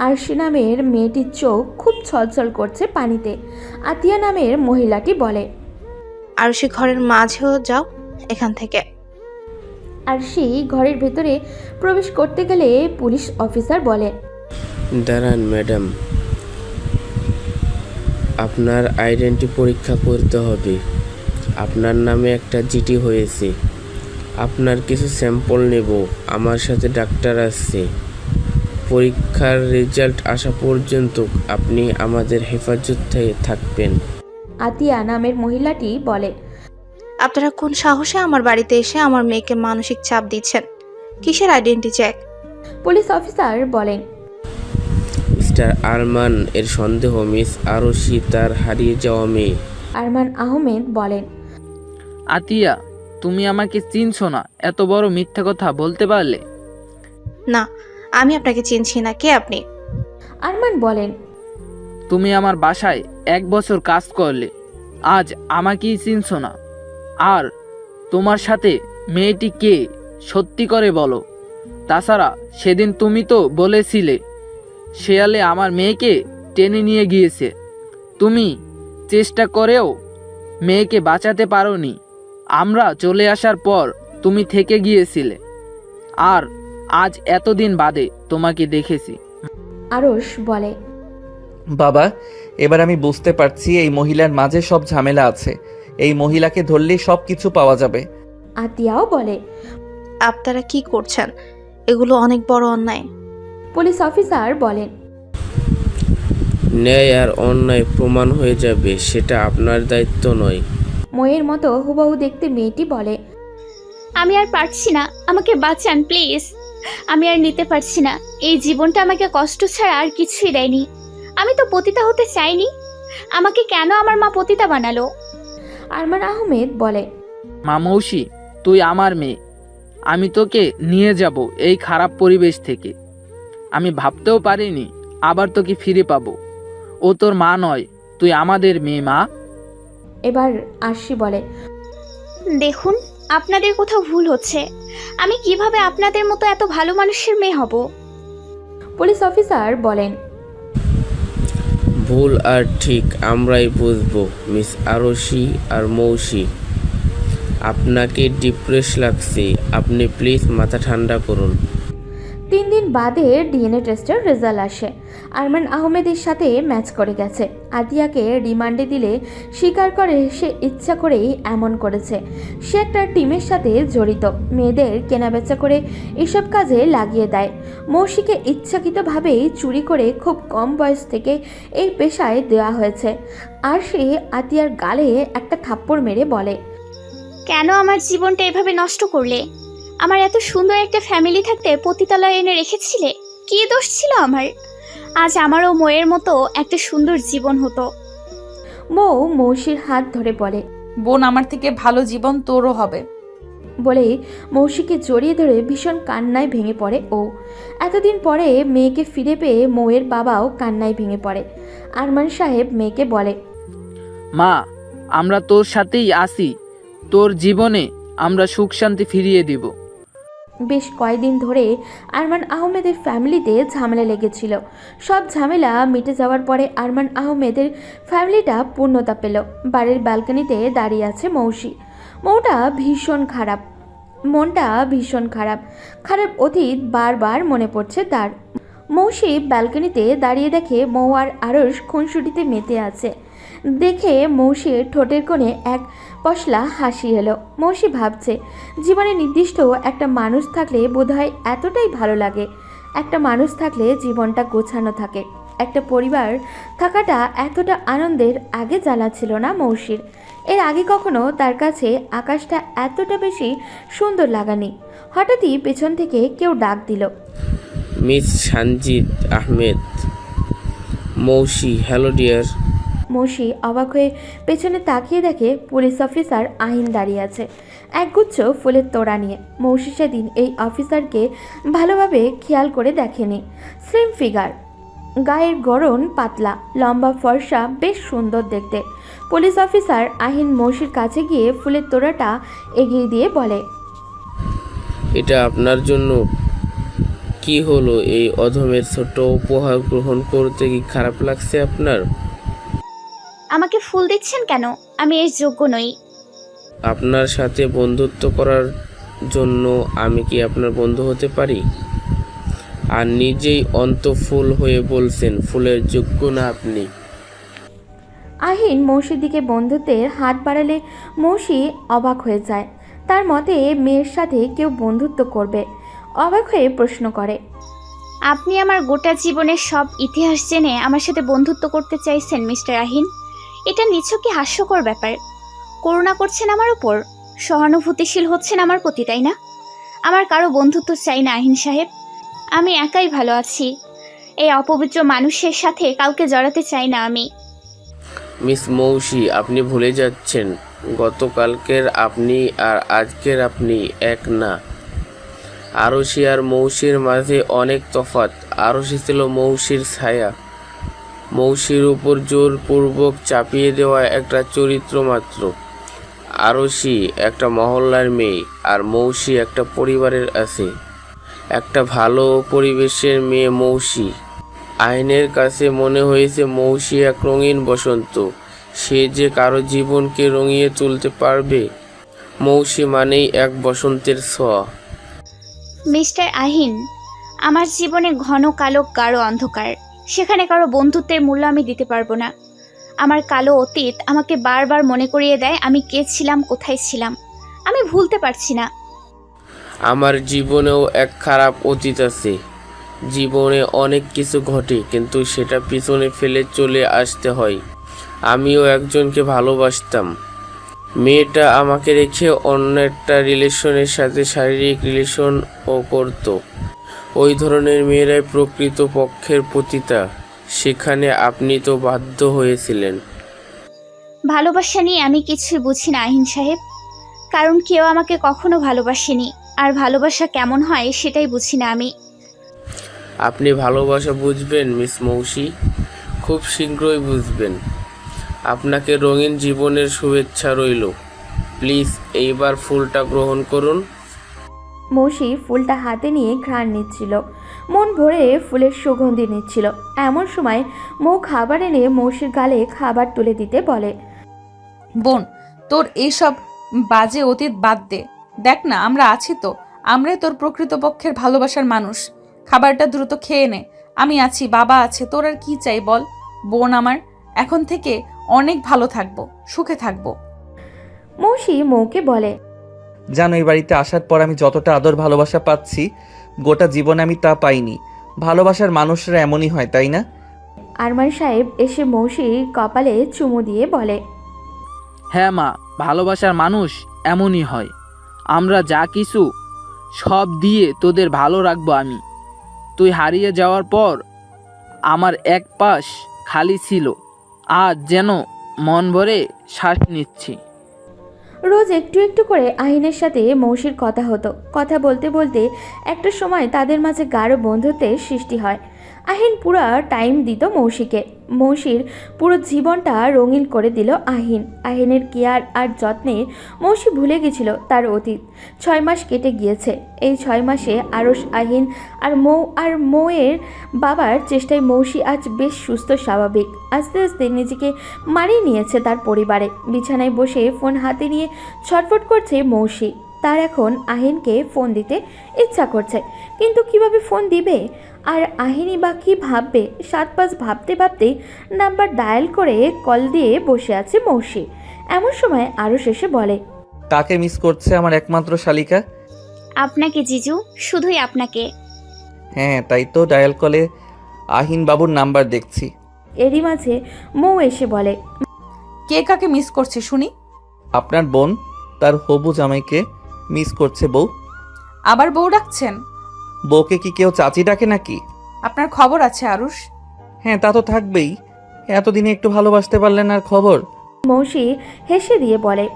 আরশি নামের মেয়েটির চোখ খুব ছলছল করছে পানিতে। আতিয়া নামের মহিলাটি বলে, আরশি ঘরের মাঝেও যাও এখান থেকে। আরশি ঘরের ভেতরে প্রবেশ করতে গেলে পুলিশ অফিসার বলে, দাঁড়ান ম্যাডাম, আপনার আইডেন্টি পরীক্ষা করতে হবে। আপনার নামে একটা জিডি হয়েছে। আপনার কিছু স্যাম্পল নেব। আমার সাথে ডাক্তার আসছে। পরীক্ষার রেজাল্ট আসা পর্যন্ত আপনি আমাদের হেফাজতে থাকবেন। আতিয়া নামের মহিলাটি বলে, আপনারা কোন সাহসে আমার বাড়িতে এসে আমার মেয়েকে মানসিক চাপ দিচ্ছেন? কিসের আইডেন্টি চেক? পুলিশ অফিসার বলেন, মিস্টার আরমান এর সন্দেহ মিস আরশি তার হারিয়ে যাওয়া মেয়ে। আরমান আহমেদ বলেন, আতিয়া, তুমি আমাকে চিনছো না? এত বড় মিথ্যা কথা বলতে পারলে? না, আমি আপনাকে চিনছি না। কে আপনি? আরমান বলেন, তুমি আমার বাসায় 1 বছর কাজ করলে, আজ আমাকেই চিনছো না? আর তোমার সাথে মেয়েটি কে? সত্যি করে বলো। তাছাড়া সেদিন তুমি তো বলেছিলে শেয়ালে আমার মেয়েকে টেনে নিয়ে গিয়েছে। তুমি চেষ্টা করেও মেয়েকে বাঁচাতে পারোনি। আমরা চলে আসার পর তুমি থেকে গিয়েছিলে, আর আজ এতদিন বাদে তোমাকে দেখেছি। আরশ বলে, বাবা, এবার আমি বুঝতে পারছি এই মহিলার মাঝে সব ঝামেলা আছে। এই মহিলাকে ধরলেই সব কিছু পাওয়া যাবে। আতিয়াও বলে, আপনারা কি করছেন? এগুলো অনেক বড় অন্যায়। পুলিশ অফিসার বলেন, ন্যায় আর অন্যায় প্রমাণ হয়ে যাবে, সেটা আপনার দায়িত্ব নয়। ময়ের মতো হুবহু দেখতে মেয়েটি বলে, আমি আর পারছি না, আমাকে বাঁচান প্লিজ। আমি আর নিতে পারছি না। এই জীবনটা আমাকে কষ্ট ছাড়া আর কিছুই দেয়নি। আমি তো পতিতা হতে চাইনি। আমাকে কেন আমার মা পতিতা বানালো? আরমান আহমেদ বলে, মা মৌসি, তুই আমার মেয়ে। আমি তোকে নিয়ে যাব এই খারাপ পরিবেশ থেকে। আমি ভাবতেও পারিনি আবার তোকে ফিরে পাবো। ও তোর মা নয়, তুই আমাদের মেয়ে। মা। এবার আরশি বলে, দেখুন, আপনাদের কোথাও ভুল হচ্ছে। আমি কিভাবে আপনাদের মতো এত ভালো মানুষের মেয়ে হব? পুলিশ অফিসার বলেন, ভুল আর ঠিক আমরাই বুঝবো মিস আরশি আর মৌসি। আপনাকে ডিপ্রেস লাগছে, আপনি প্লিজ মাথা ঠান্ডা করুন। 3 দিন বাদে ডিএনএ টেস্টের রেজাল্ট আসে। আরমান আহমেদের সাথে ম্যাচ করে গেছে। আতিয়াকে রিমান্ডে দিলে স্বীকার করে সে ইচ্ছা করেই এমন করেছে। সে একটা টিমের সাথে জড়িত, মেয়েদের কেনাবেচা করে এসব কাজে লাগিয়ে দেয়। মৌসিকে ইচ্ছাকৃতভাবেই চুরি করে খুব কম বয়স থেকে এই পেশায় দেওয়া হয়েছে। আর সে আতিয়ার গালে একটা থাপ্পড় মেরে বলে, কেন আমার জীবনটা এভাবে নষ্ট করলে? আমার এত সুন্দর একটা ফ্যামিলি থাকতে পতিতালয়ে এনে রেখেছিলে। কি দোষ ছিল আমার? আজ আমারও ময়ের মতো একটা সুন্দর জীবন হতো। মৌসির হাত ধরে বলে, বোন, আমার থেকে ভালো জীবন তোরও হবে। বলে মৌসিকে জড়িয়ে ধরে ভীষণ কান্নায় ভেঙে পড়ে ও। এতদিন পরে মেয়েকে ফিরে পেয়ে মৌয়ের বাবাও কান্নায় ভেঙে পড়ে। আরমান সাহেব মেয়েকে বলে, মা, আমরা তোর সাথেই আসি। তোর জীবনে আমরা সুখ শান্তি ফিরিয়ে দিব। বেশ কয়েকদিন ধরে আরমান আহমেদের ফ্যামিলিতে ঝামেলা লেগেছিল। সব ঝামেলা মিটে যাওয়ার পরে আরমান আহমেদের ফ্যামিলিটা পূর্ণতা পেল। বাড়ির ব্যালকনিতে দাঁড়িয়ে আছে মৌসি। মনটা ভীষণ খারাপ। খারাপ অতীত বারবার মনে পড়ছে তার। মৌসি ব্যালকনিতে দাঁড়িয়ে দেখে মৌ আর আরস খুনসুটিতে মেতে আছে। দেখে মৌসির ঠোঁটের কোণে এক পশলা হাসি এলো। মৌসি ভাবছে, জীবনে নির্দিষ্ট একটা মানুষ থাকলে বোধহয় এতটাই ভালো লাগে। একটা মানুষ থাকলে জীবনটা গোছানো থাকে। একটা পরিবার থাকাটা এতটা আনন্দের আগে জানা ছিল না মৌসির। এর আগে কখনো তার কাছে আকাশটা এতটা বেশি সুন্দর লাগানি। হঠাৎই পেছন থেকে কেউ ডাক দিল, মিস সানজিদ আহমেদ। মৌসি, হ্যালো ডিয়ার। মৌসি অবাক হয়ে পেছনে তাকিয়ে দেখে পুলিশ অফিসার আহিন দাঁড়িয়ে আছে একগুচ্ছ ফুলের তোড়া নিয়ে। মৌসি সেদিন এই অফিসারকে ভালোভাবে খেয়াল করে দেখেনি। স্লিম ফিগার, গায়ের গড়ন পাতলা, লম্বা ফর্সা, বেশ সুন্দর দেখতে। পুলিশ অফিসার আহিন মৌসির কাছে গিয়ে ফুলের তোড়াটা এগিয়ে দিয়ে বলে, এটা আপনার জন্য। কি হলো, এই অধমের ছোট উপহার গ্রহণ করতে কি খারাপ লাগছে আপনার? আমাকে ফুল দিচ্ছেন কেন? আমি এর যোগ্য নই। আপনার সাথে বন্ধুত্ব করার জন্য আমি কি আপনার বন্ধু হতে পারি? আর নিজেই অন্তঃফুল হয়ে বলছেন ফুলের যোগ্য না আপনি। আহিন মৌসির দিকে বন্ধুত্বের হাত বাড়ালে মৌসি অবাক হয়ে যায়। তার মতে মেয়ের সাথে কেউ বন্ধুত্ব করবে। অবাক হয়ে প্রশ্ন করে, আপনি আমার গোটা জীবনের সব ইতিহাস জেনে আমার সাথে বন্ধুত্ব করতে চাইছেন মিস্টার আহিন? এটা নিছকই হাস্যকর ব্যাপার। করুণা করছেন আমার উপর, সহানুভূতিশীল হচ্ছেন আমার প্রতি, তাই না? আমার কারো বন্ধুত্ব চাই না আহিন সাহেব। আমি একাই ভালো আছি। এই অপবিত্র মানুষের সাথে কাউকে জড়াতে চাই না আমি। মিস মৌসি, আপনি ভুলে যাচ্ছেন গতকালকের আপনি আর আজকের আপনি এক না। আরশি আর মৌসির মাঝে অনেক তফাৎ। আরশি ছিল মৌসির ছায়া, মৌসির উপর জোরপূর্বক চাপিয়ে দেওয়া একটা চরিত্র মাত্র। আরশি একটা মহল্লার মেয়ে আর মৌসি একটা পরিবারের আছে, একটা ভালো পরিবেশের মেয়ে মৌসি। আইনের কাছে মনে হয়েছে মৌসি এক রঙিন বসন্ত, সে যে কারো জীবনকে রঙিয়ে তুলতে পারবে। মৌসি মানেই এক বসন্তের ছোঁয়া। মিস্টার আহিন, আমার জীবনে ঘন কালো গাঢ় অন্ধকার। সেখানে কারো বন্ধুত্বের মূল্য আমি দিতে পারবো না। আমার কালো অতীত আমাকে বারবার মনে করিয়ে দেয় আমি কে ছিলাম, কোথায় ছিলাম। আমি ভুলতে পারছি না। আমার জীবনেও এক খারাপ অতীত আছে। জীবনে অনেক কিছু ঘটে, কিন্তু সেটা পিছনে ফেলে চলে আসতে হয়। আমিও একজনকে ভালোবাসতাম। মেয়েটা আমাকে রেখে অন্য একটা রিলেশনের সাথে শারীরিক রিলেশনও করত। ওই ধরনের মেয়েরাই প্রকৃত পক্ষের পতিতা। সেখানে আপনি তো বাধ্য হয়েছিলেন। ভালোবাসা নিয়ে আমি কিছুই বুঝি না আহিন সাহেব, কারণ কেউ আমাকে কখনো ভালোবাসেনি। আর ভালোবাসা কেমন হয় সেটাই বুঝি না আমি। আপনি ভালোবাসা বুঝবেন মিস মৌসি, খুব শীঘ্রই বুঝবেন। আপনাকে রঙিন জীবনের শুভেচ্ছা রইল। প্লিজ এইবার ফুলটা গ্রহণ করুন। মৌসি ফুলটা হাতে নিয়ে ঘ্রাণ নিচ্ছিল, মন ভরে ফুলের সুগন্ধি নিচ্ছিল। এমন সময় মৌ খাবার এনে মৌসির গালে খাবার তুলে দিতে বলে, বোন, তোর এইসব বাজে অতীত বাদ দে। দেখ না, আমরা আছি তো, আমরাই তোর প্রকৃতপক্ষের ভালোবাসার মানুষ। খাবারটা দ্রুত খেয়ে নে। আমি আছি, বাবা আছে, তোর আর কি চাই বল? বোন আমার, এখন থেকে অনেক ভালো থাকবো, সুখে থাকবো। মৌসি মৌকে বলে, জানো এই বাড়িতে আসার পর আমি যতটা আদর ভালোবাসা পাচ্ছি গোটা জীবনে আমি তা পাইনি। ভালোবাসার মানুষরা এমনই হয়, তাই না? আরমান সাহেব এসে মৌসির কপালে চুমু দিয়ে বলে, হ্যাঁ মা, ভালোবাসার মানুষ এমনই হয়। আমরা যা কিছু সব দিয়ে তোদের ভালো রাখবো আমি। তুই হারিয়ে যাওয়ার পর আমার এক পাশ খালি ছিল, আজ যেন মন ভরে শ্বাস নিচ্ছি। রোজ একটু একটু করে আহিনের সাথে মৌসির কথা হতো। কথা বলতে বলতে একটা সময় তাদের মাঝে গাঢ় বন্ধুত্বের সৃষ্টি হয়। আহিন পুরো টাইম দিত মৌসিকে। মৌসির পুরো জীবনটা রঙিন করে দিল আহিন। আহিনের কেয়ার আর যত্নে মৌসি ভুলে গেছিল তার অতীত। 6 মাস কেটে গিয়েছে। এই 6 মাসে আরশ, আহিন আর মৌয়ের বাবার চেষ্টায় মৌসি আজ বেশ সুস্থ স্বাভাবিক। আস্তে আস্তে নিজেকে মানিয়ে নিয়েছে তার পরিবারে। বিছানায় বসে ফোন হাতে নিয়ে ছটফট করছে মৌসি। তার এখন আহিনকে ফোন দিতে ইচ্ছা করছে, কিন্তু কিভাবে ফোন দিবে? আর আহিনী বা কী ভাববে, 7-5 ভাবতে ভাবতেই নাম্বার ডায়াল করে কল দিয়ে বসে আছে মৌসি। এমন সময় আরও শেষে বলে, কাকে মিস করছে আমার একমাত্র শালিকা? আপনাকে জিজু, শুধুই আপনাকে। হ্যাঁ, তাই তো ডায়াল কলে আহিন বাবুর নাম্বার দেখছি। এরই মাঝে মৌ এসে বলে, কে কাকে মিস করছে শুনি? আপনার বোন তার হবু জামাইকে মিস করছে বউ। আবার বউ ডাকছেন? বউকে কি কেউ চাচি ডাকে নাকি? আপনার খবর আছে আরুষ? হ্যাঁ, তা তো থাকবেই। এতদিনে একটু ভালোবাসতে পারলেন আর খবর। মৌসি হেসে দিয়ে বলে,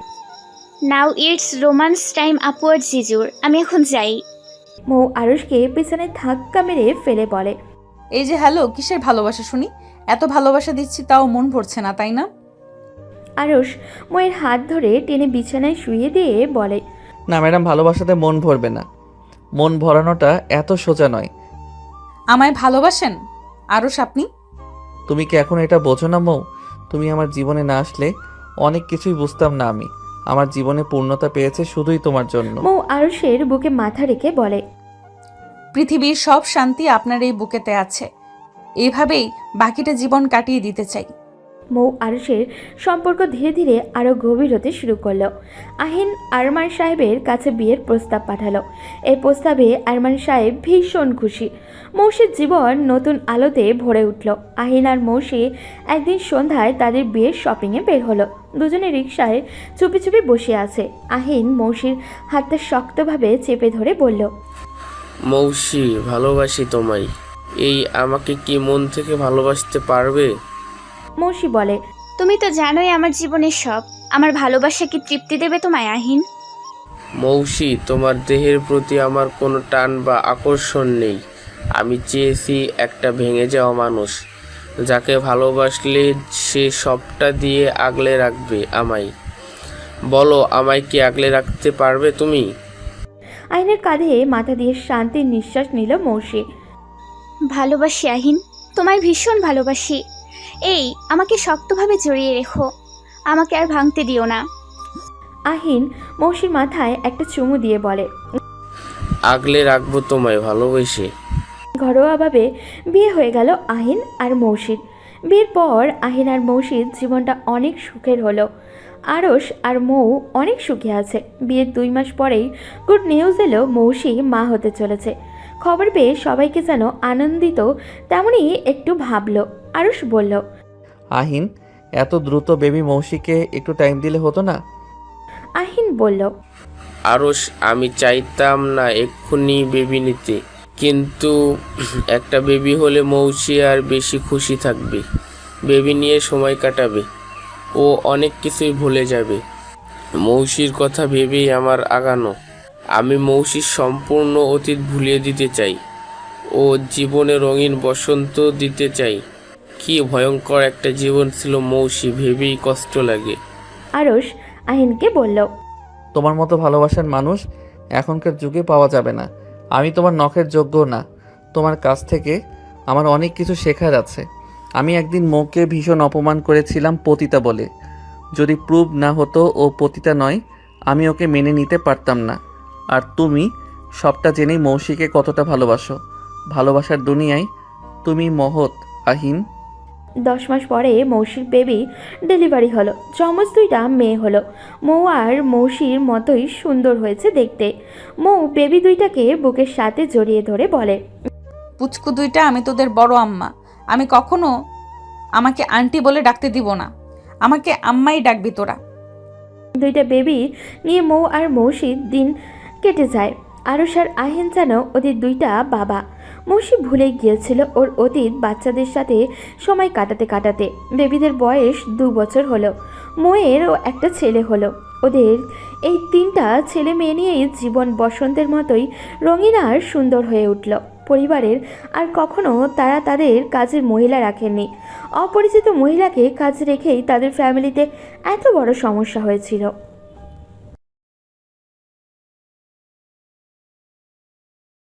now it's romance time upward জিজুর, আমি এখন যাই। মৌ আরুষকে পেছনে ধাক্কা মেরে ফেলে বলে, এই যে হ্যালো, কিসের ভালোবাসা শুনি? এত ভালোবাসা দিচ্ছি তাও মন ভরছে না, তাই না? আরুষ মৌয়ের হাত ধরে টেনে বিছানায় শুয়ে দিয়ে বলে, না ম্যাডাম, ভালোবাসাতে মন ভরবে না। মন ভরানোটা এত সোজা নয়। আমায় ভালোবাসেন আরুষ আপনি? তুমি কি এখন এটা বোঝো না মৌ? তুমি আমার জীবনে না আসলে অনেক কিছুই বুঝতাম না আমি। আমার জীবনে পূর্ণতা পেয়েছে শুধুই তোমার জন্য। মৌ আরুষের বুকে মাথা রেখে বলে, পৃথিবীর সব শান্তি আপনার এই বুকেতে আছে। এইভাবেই বাকিটা জীবন কাটিয়ে দিতে চাই। মৌ আরুষের সম্পর্ক ধীরে ধীরে আরও গভীর হতে শুরু করলো। আহিন আরমান সাহেবের কাছে বিয়ের প্রস্তাব পাঠালো। এই প্রস্তাবে আরমান সাহেব ভীষণ খুশি। মৌসির জীবন নতুন আলোতে ভরে উঠল। আহিন আর মৌসি একদিন সন্ধ্যায় তাদের বিয়ের শপিংয়ে বের হলো। দুজনে রিকশায় চুপি চুপি বসে আছে। আহিন মৌসির হাতটা শক্তভাবে চেপে ধরে বলল, মৌসি, ভালোবাসি তোমায়। এই আমাকে কি মন থেকে ভালোবাসতে পারবে? মৌসি বলে, তুমি তো জানোই আমার জীবনের সব। আমার ভালোবাসা কি তৃপ্তি দেবে তোমায় আহিন? মৌসি, তোমার দেহের প্রতি আমার কোনো টান বা আকর্ষণ নেই। আমি চেয়েছি একটা ভেঙে যাওয়া মানুষ, যাকে ভালোবাসলে সে সবটা দিয়ে আগলে রাখবে আমায়। বলো, আমায় কি আগলে রাখতে পারবে তুমি? আহিনের কাঁধে মাথা দিয়ে শান্তির নিঃশ্বাস নিল মৌসি। ভালোবাসি আহিন, তোমায় ভীষণ ভালোবাসি। এই আমাকে শক্তভাবে জড়িয়ে রেখো, আমাকে আর ভাঙতে দিও না। আহিন মৌসির মাথায় একটা চুমু দিয়ে বলে, আগলে রাখবো তোমায় ভালোবেসে। ঘরোয়াভাবে বিয়ে হয়ে গেল আহিন আর মৌসির। বিয়ের পর আহিন আর মৌসির জীবনটা অনেক সুখের হলো। আরশ আর মৌ অনেক সুখে আছে। বিয়ের 2 মাস পরেই গুড নিউজ এলো, মৌসি মা হতে চলেছে। খবর পেয়ে সবাইকে যেন আনন্দিত তেমনই একটু ভাবলো। আরশ বলল, আহিন, এত দ্রুত বেবি মৌসিকে একটু টাইম দিলে হতো না? আহিন বলল, আরশ, আমি চাইতাম না এক্ষুনি বেবি নিতে, কিন্তু একটা বেবি হলে মৌসি আর বেশি খুশি থাকবে। বেবি নিয়ে সময় কাটাবে, ও অনেক কিছুই ভুলে যাবে। মৌসির কথা ভেবেই আমার আগানো। আমি মৌসির সম্পূর্ণ অতীত ভুলিয়ে দিতে চাই, ও জীবনে রঙিন বসন্ত দিতে চাই। কি ভয়ঙ্কর একটা জীবন ছিল মৌসি, ভেবেই কষ্ট লাগে। আরশ আহিনকে বলল, তোমার মতো ভালোবাসার মানুষ এখনকার যুগে পাওয়া যাবে না। আমি তোমার নখের যোগ্য না। তোমার কাছ থেকে আমার অনেক কিছু শেখার আছে। আমি একদিন মৌকে ভীষণ অপমান করেছিলাম পতিতা বলে। যদি প্রুভ না হতো ও পতিতা নয়, আমি ওকে মেনে নিতে পারতাম না। আর তুমি সবটা জেনেই মৌসিকে কতটা ভালোবাসো। ভালোবাসার দুনিয়ায় তুমি মহৎ আহিন। 10 মাস পরে মৌসির বেবি ডেলিভারি হলো। যমজ 2টা মেয়ে হলো। মৌ আর মৌসির মতোই সুন্দর হয়েছে দেখতে। মৌ বেবি 2টাকে বুকের সাথে জড়িয়ে ধরে বলে, পুচকু 2টা আমি তোদের বড় আম্মা। আমি কখনো আমাকে আন্টি বলে ডাকতে দিব না, আমাকে আম্মাই ডাকবি তোরা। 2টা বেবি নিয়ে মৌ আর মৌসির দিন কেটে যায়। আরশ আর আহিন যেন ওদের 2টা বাবা। মৌসি ভুলে গিয়েছিল ওর অতীত বাচ্চাদের সাথে সময় কাটাতে কাটাতে। বেবিদের বয়স 2 বছর হলো। মৌয়েরও একটা ছেলে হলো। ওদের এই 3টা ছেলে মেয়ে নিয়েই জীবন বসন্তের মতোই রঙিন আর সুন্দর হয়ে উঠল। পরিবারের আর কখনো তারা তাদের কাজের মহিলা রাখেননি। অপরিচিত মহিলাকে কাজে রেখেই তাদের ফ্যামিলিতে এত বড় সমস্যা হয়েছিল।